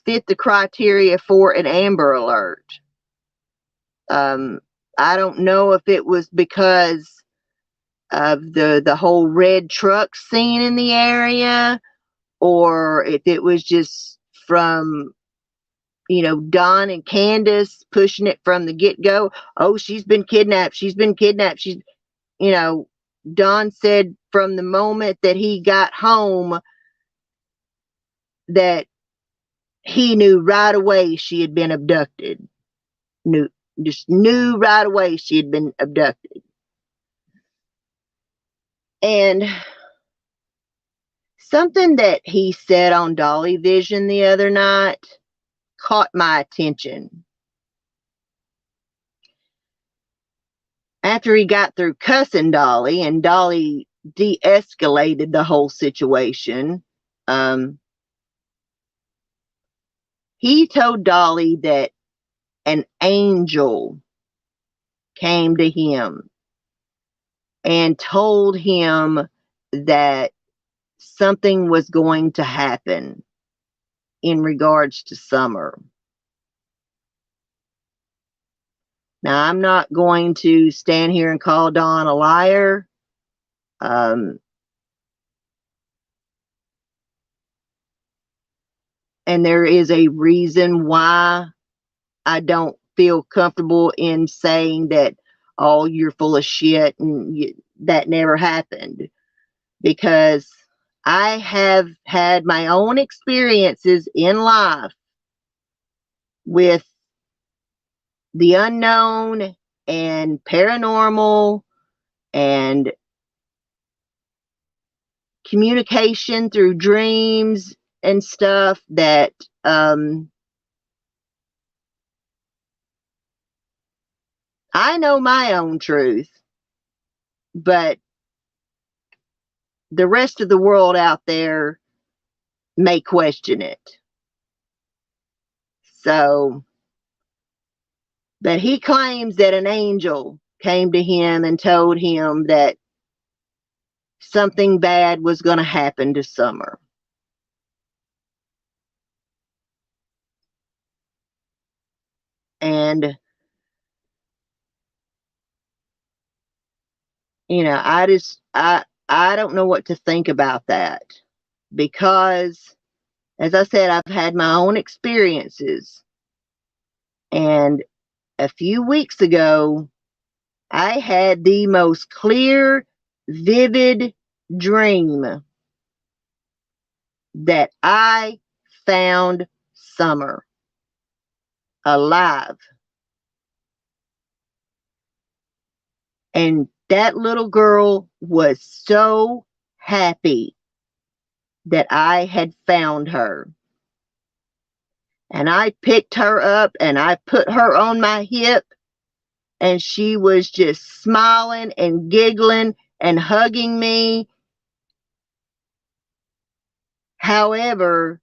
[SPEAKER 1] fit the criteria for an Amber Alert. I don't know if it was because of the whole red truck scene in the area, or if it was just from Don and Candus pushing it from the get-go. Oh, she's been kidnapped. She's been kidnapped. Don said from the moment that he got home that he knew right away she had been abducted. Just knew right away she had been abducted. And something that he said on Dolly Vision the other night caught my attention. After he got through cussing Dolly, and Dolly de-escalated the whole situation, he told Dolly that an angel came to him and told him that something was going to happen in regards to Summer. Now, I'm not going to stand here and call Don a liar. And there is a reason why I don't feel comfortable in saying that, oh, you're full of shit and that never happened. Because I have had my own experiences in life with the unknown and paranormal and communication through dreams and stuff that I know my own truth, but the rest of the world out there may question it. So, but he claims that an angel came to him and told him that something bad was going to happen to Summer. And I don't know what to think about that. because, as I said, I've had my own experiences. And a few weeks ago, I had the most clear, vivid dream that I found Summer alive. And that little girl was so happy that I had found her. And I picked her up and I put her on my hip, and she was just smiling and giggling and hugging me. However,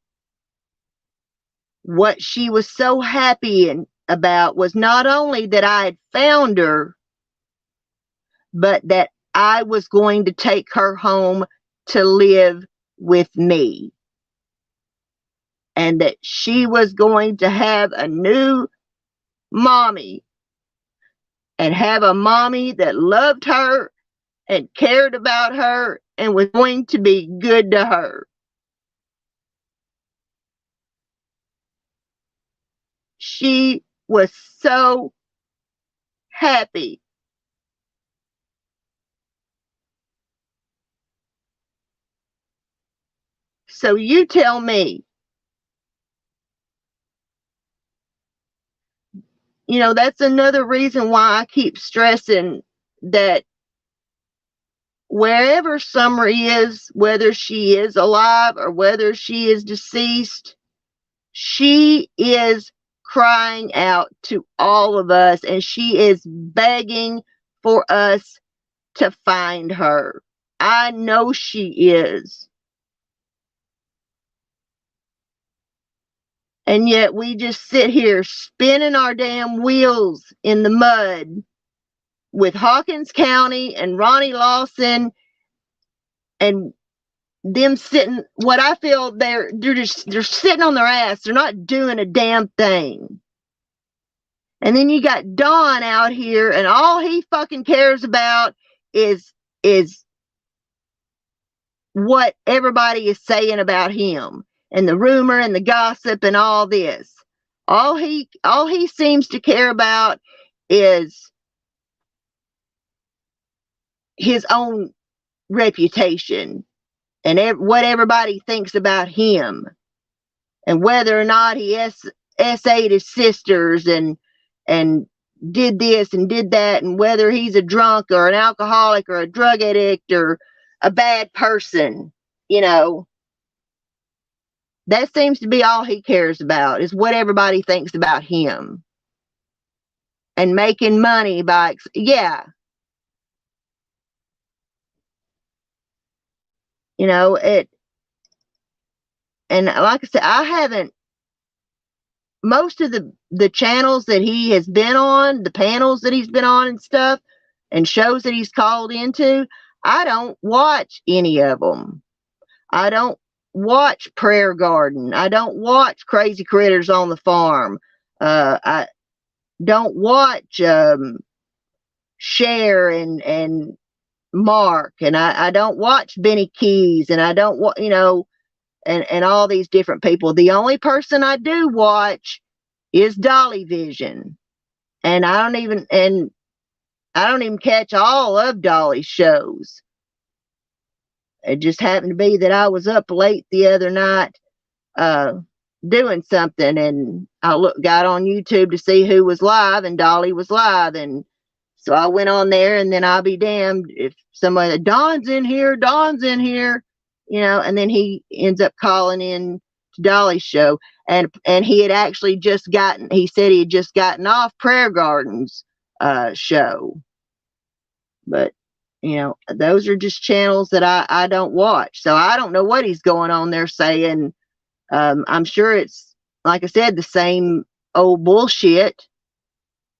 [SPEAKER 1] what she was so happy about was not only that I had found her, but that I was going to take her home to live with me. And that she was going to have a new mommy, and have a mommy that loved her and cared about her and was going to be good to her. She was so happy. So you tell me, that's another reason why I keep stressing that wherever Summer is, whether she is alive or whether she is deceased, she is crying out to all of us, and she is begging for us to find her. I know she is. And yet we just sit here spinning our damn wheels in the mud with Hawkins County and Ronnie Lawson, and them sitting, what I feel they're sitting on their ass. They're not doing a damn thing. And then you got Don out here, and all he fucking cares about is what everybody is saying about him, and the rumor and the gossip and all this. All he seems to care about is his own reputation and what everybody thinks about him, and whether or not he SA'd his sisters and did this and did that, and whether he's a drunk or an alcoholic or a drug addict or a bad person. That seems to be all he cares about, is what everybody thinks about him, and making money by, yeah. It, and like I said, I haven't, most of the channels that he has been on, the panels that he's been on and stuff, and shows that he's called into, I don't watch any of them. I don't watch Prayer Garden. I don't watch Crazy Critters on the Farm. I don't watch Cher and Mark, and I don't watch Benny Keys, and I don't want, and all these different people. The only person I do watch is Dolly Vision, and I don't even catch all of Dolly's shows. It just happened to be that I was up late the other night doing something, and I got on YouTube to see who was live, and Dolly was live, and so I went on there, and then I'll be damned if somebody, Don's in here, and then he ends up calling in to Dolly's show, and he had actually he said he had just gotten off Prayer Garden's show. But those are just channels that I don't watch, so I don't know what he's going on there saying. I'm sure it's, like I said, the same old bullshit.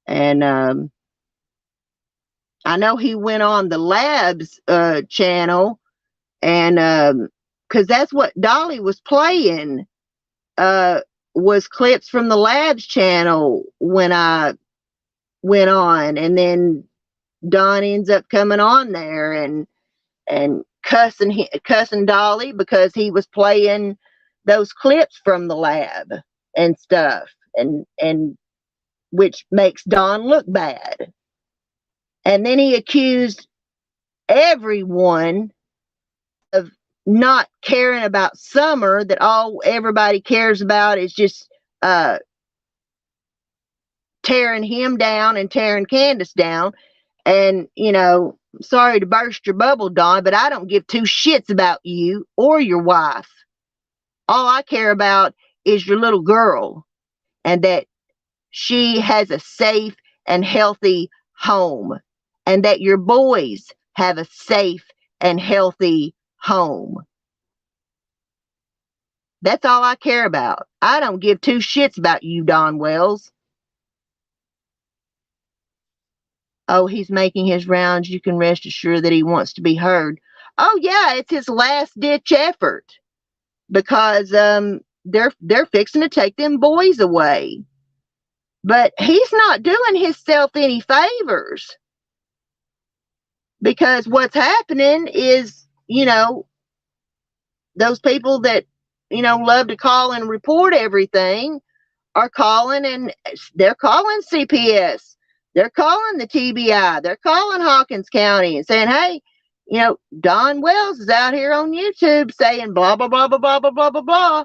[SPEAKER 1] And I know he went on the Labs channel, and because that's what Dolly was playing, was clips from the Labs channel when I went on, and then Don ends up coming on there and cussing Dolly because he was playing those clips from the lab and stuff, and which makes Don look bad. And then he accused everyone of not caring about Summer, that all everybody cares about is just tearing him down and tearing Candus down. And, sorry to burst your bubble, Don, but I don't give two shits about you or your wife. All I care about is your little girl, and that she has a safe and healthy home, and that your boys have a safe and healthy home. That's all I care about. I don't give two shits about you, Don Wells. Oh, he's making his rounds. You can rest assured that he wants to be heard. Oh yeah, it's his last ditch effort, because they're fixing to take them boys away. But he's not doing himself any favors, because what's happening is, those people that, love to call and report everything are calling, and they're calling CPS. They're calling the TBI. They're calling Hawkins County and saying, hey, Don Wells is out here on YouTube saying blah, blah, blah, blah, blah, blah, blah, blah, blah.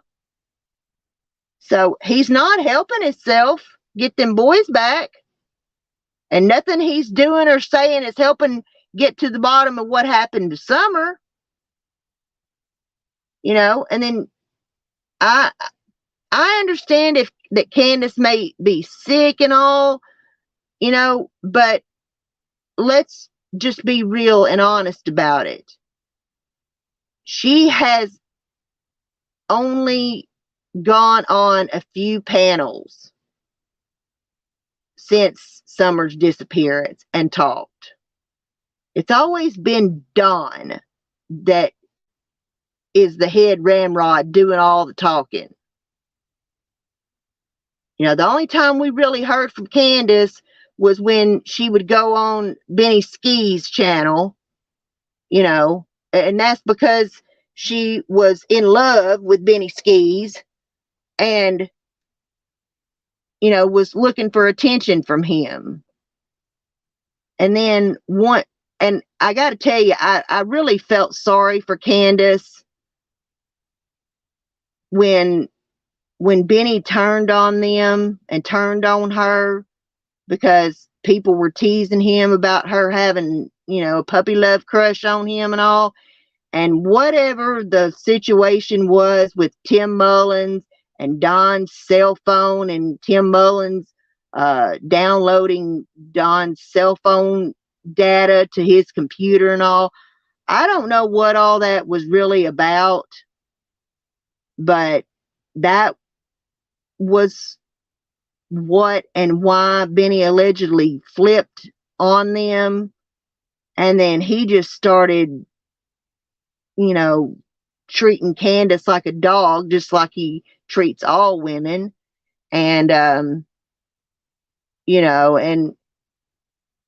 [SPEAKER 1] So he's not helping himself get them boys back. And nothing he's doing or saying is helping get to the bottom of what happened to Summer. And then I understand that Candus may be sick and all, but let's just be real and honest about it. She has only gone on a few panels since Summer's disappearance and talked. It's always been Don that is the head ramrod doing all the talking. The only time we really heard from Candus was when she would go on Benny Ski's channel, and that's because she was in love with Benny Skis and, was looking for attention from him. And then and I got to tell you, I really felt sorry for Candus when Benny turned on them and turned on her, because people were teasing him about her having, a puppy love crush on him and all. And whatever the situation was with Tim Mullins and Don's cell phone, and Tim Mullins downloading Don's cell phone data to his computer and all, I don't know what all that was really about, but that was what and why Benny allegedly flipped on them. And then he just started, treating Candus like a dog, just like he treats all women. And, and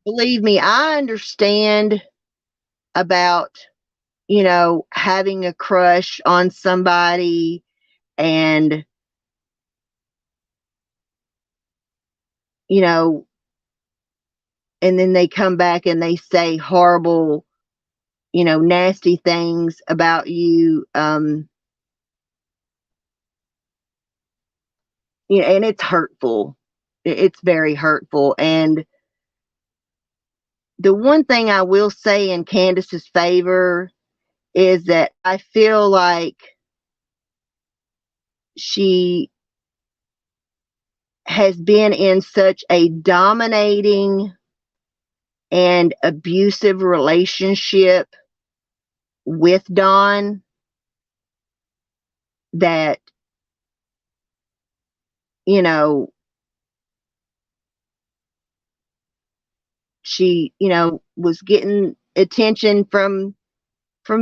[SPEAKER 1] believe me, I understand about, having a crush on somebody and, and then they come back and they say horrible, nasty things about you. And it's hurtful. It's very hurtful. And the one thing I will say in Candus's favor is that I feel like she has been in such a dominating and abusive relationship with Don that, she, was getting attention from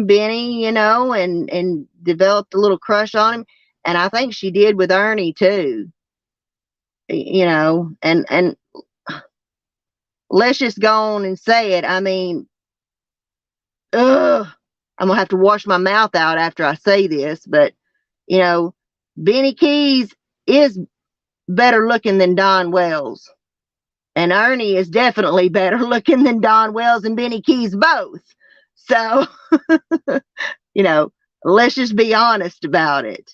[SPEAKER 1] Benny, and developed a little crush on him. And I think she did with Ernie too, and let's just go on and say it. I mean, I'm going to have to wash my mouth out after I say this, but, you know, Benny Keys is better looking than Don Wells. And Ernie is definitely better looking than Don Wells and Benny Keys both. So, you know, let's just be honest about it.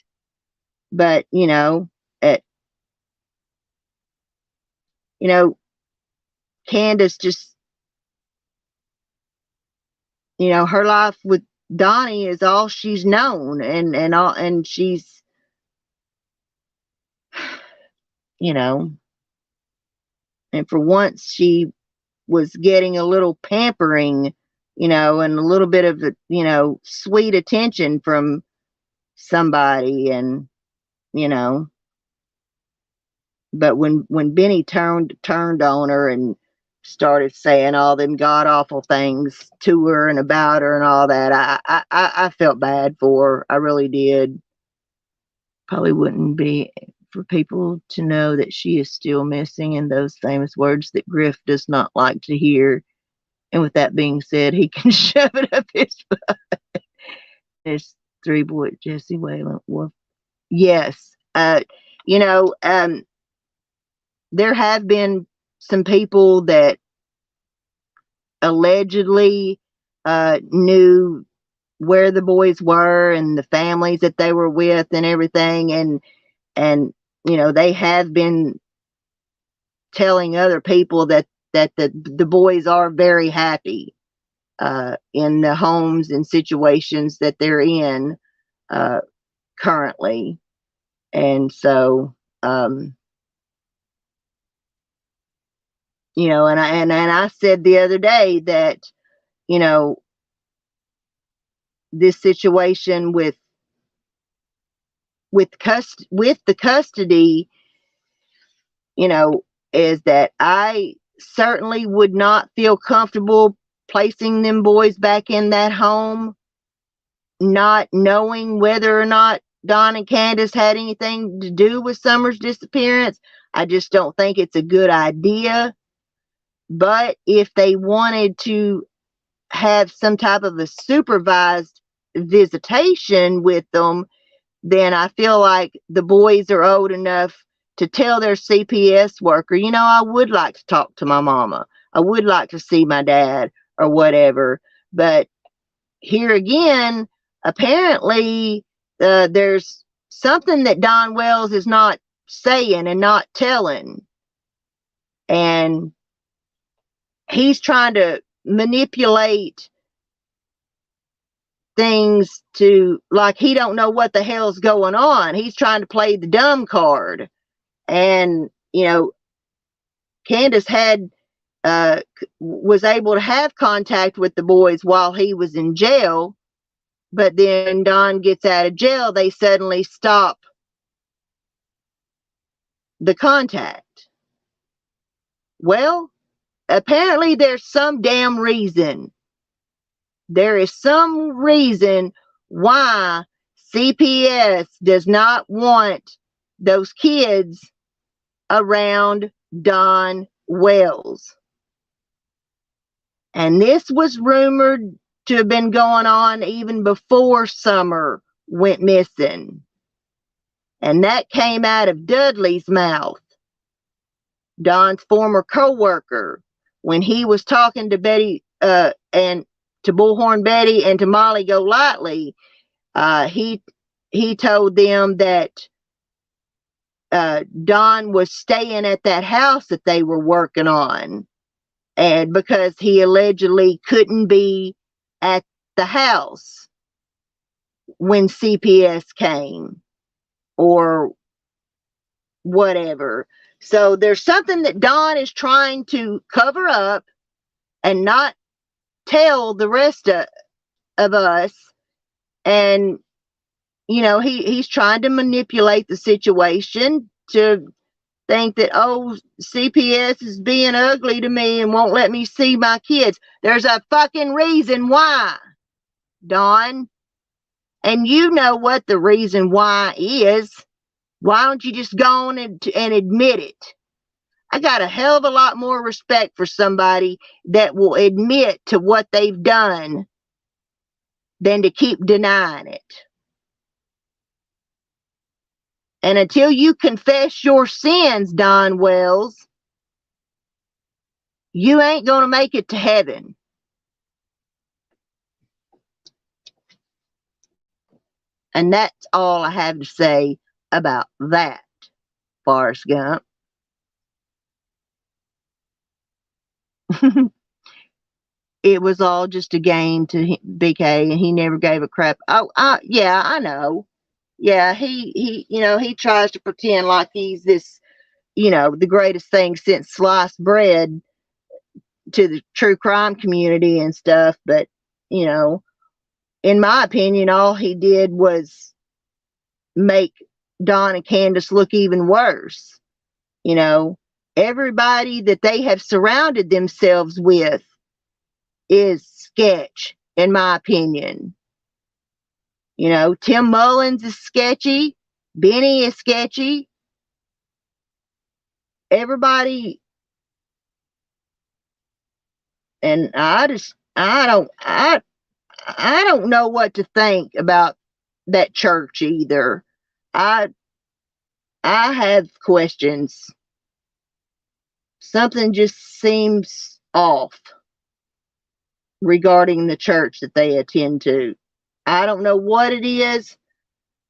[SPEAKER 1] But, you know, Candus just, you know, her life with Donnie is all she's known, and she's, you know, and for once she was getting a little pampering, you know, and a little bit of, you know, sweet attention from somebody, and, you know, but when Benny turned on her and started saying all them god awful things to her and about her and all that, I felt bad for her. I really did. Probably wouldn't be for people to know that she is still missing, and those famous words that Griff does not like to hear. And with that being said, he can shove it up his butt. There's 3 boys, Jesse Whalen. Well, yes. You know, there have been some people that allegedly knew where the boys were and the families that they were with and everything, and you know, they have been telling other people that the boys are very happy in the homes and situations that they're in currently. And so you know, and I said the other day that, you know, this situation with the custody, you know, is that I certainly would not feel comfortable placing them boys back in that home, not knowing whether or not Don and Candus had anything to do with Summer's disappearance. I just don't think it's a good idea. But if they wanted to have some type of a supervised visitation with them, then I feel like the boys are old enough to tell their CPS worker, you know, I would like to talk to my mama. I would like to see my dad or whatever. But here again, apparently there's something that Don Wells is not saying and not telling. And he's trying to manipulate things to, like, he don't know what the hell's going on. He's trying to play the dumb card. And, you know, Candus was able to have contact with the boys while he was in jail, but then Don gets out of jail, they suddenly stop the contact. Well, apparently there's some damn reason. There is some reason why CPS does not want those kids around Don Wells. And this was rumored to have been going on even before Summer went missing. And that came out of Dudley's mouth, Don's former co-worker, when he was talking to Betty and to Bullhorn Betty and to Molly Golightly. He told them that Don was staying at that house that they were working on, and because he allegedly couldn't be at the house when CPS came or whatever. So there's something that Don is trying to cover up and not tell the rest of us. And, you know, he's trying to manipulate the situation to think that, oh, CPS is being ugly to me and won't let me see my kids. There's a fucking reason why, Don. And you know what the reason why is. Why don't you just go on and admit it? I got a hell of a lot more respect for somebody that will admit to what they've done than to keep denying it. And until you confess your sins, Don Wells, you ain't going to make it to heaven. And that's all I have to say about that, Forrest Gump. It was all just a game to BK, and he never gave a crap. Oh, yeah, I know. Yeah, he tries to pretend like he's this, the greatest thing since sliced bread to the true crime community and stuff. But, in my opinion, all he did was make Don and Candus look even worse. Everybody that they have surrounded themselves with is sketch, in my opinion. Tim Mullins is sketchy. Benny is sketchy. Everybody, and I don't know what to think about that church either. I have questions. Something just seems off regarding the church that they attend to. I don't know what it is,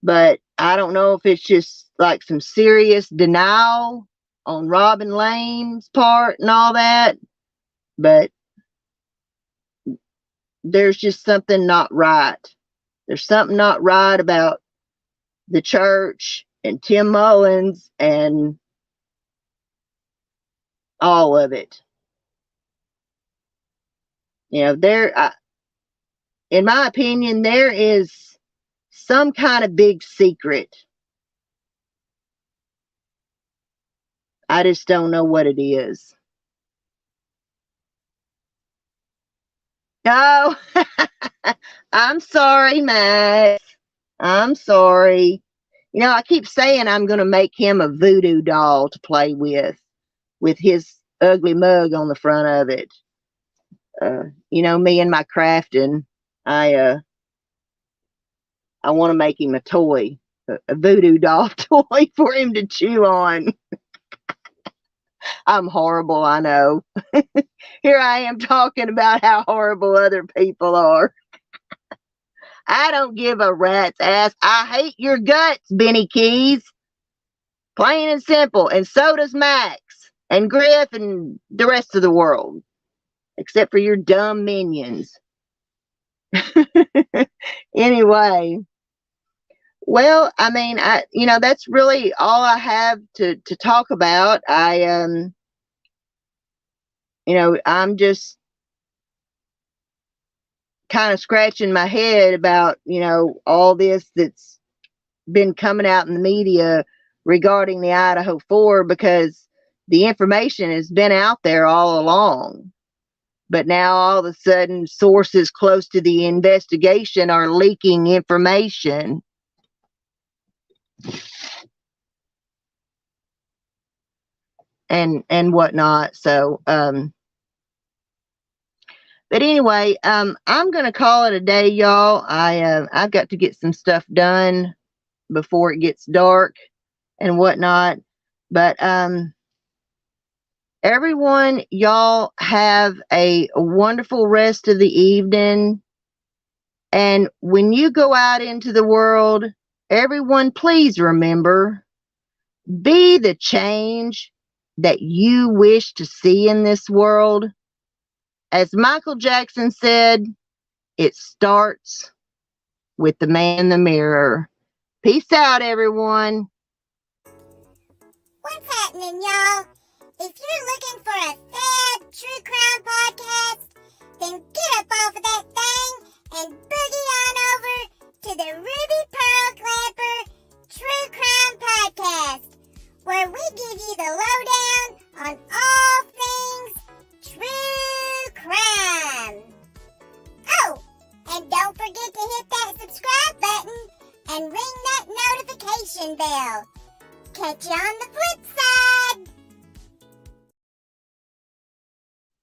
[SPEAKER 1] but I don't know if it's just like some serious denial on Robin Lane's part and all that, but there's just something not right. There's something not right about the church and Tim Mullins and all of it. In my opinion, there is some kind of big secret. I just don't know what it is. Oh, I'm sorry, Max. I'm sorry. I keep saying I'm going to make him a voodoo doll to play with his ugly mug on the front of it. Me and my crafting, I want to make him a toy, a voodoo doll toy for him to chew on. I'm horrible, I know. Here I am talking about how horrible other people are. I don't give a rat's ass. I hate your guts, Benny Keys. Plain and simple. And so does Max and Griff and the rest of the world. Except for your dumb minions. Anyway. Well, I mean, that's really all I have to talk about. I'm just kind of scratching my head about, all this that's been coming out in the media regarding the Idaho 4, because the information has been out there all along. But now all of a sudden sources close to the investigation are leaking information. And whatnot. So, but anyway, I'm going to call it a day, y'all. I've got to get some stuff done before it gets dark and whatnot. But, everyone, y'all have a wonderful rest of the evening. And when you go out into the world, everyone, please remember, be the change that you wish to see in this world. As Michael Jackson said, it starts with the man in the mirror. Peace out, everyone.
[SPEAKER 2] What's happening, y'all? If you're looking for a sad true crime podcast, then get up off of that thing and boogie on over to the Ruby Pearl Glamper True Crime Podcast, where we give you the lowdown on all things true crime. Oh, and don't forget to hit that subscribe button and ring that notification bell. Catch you on the flip side.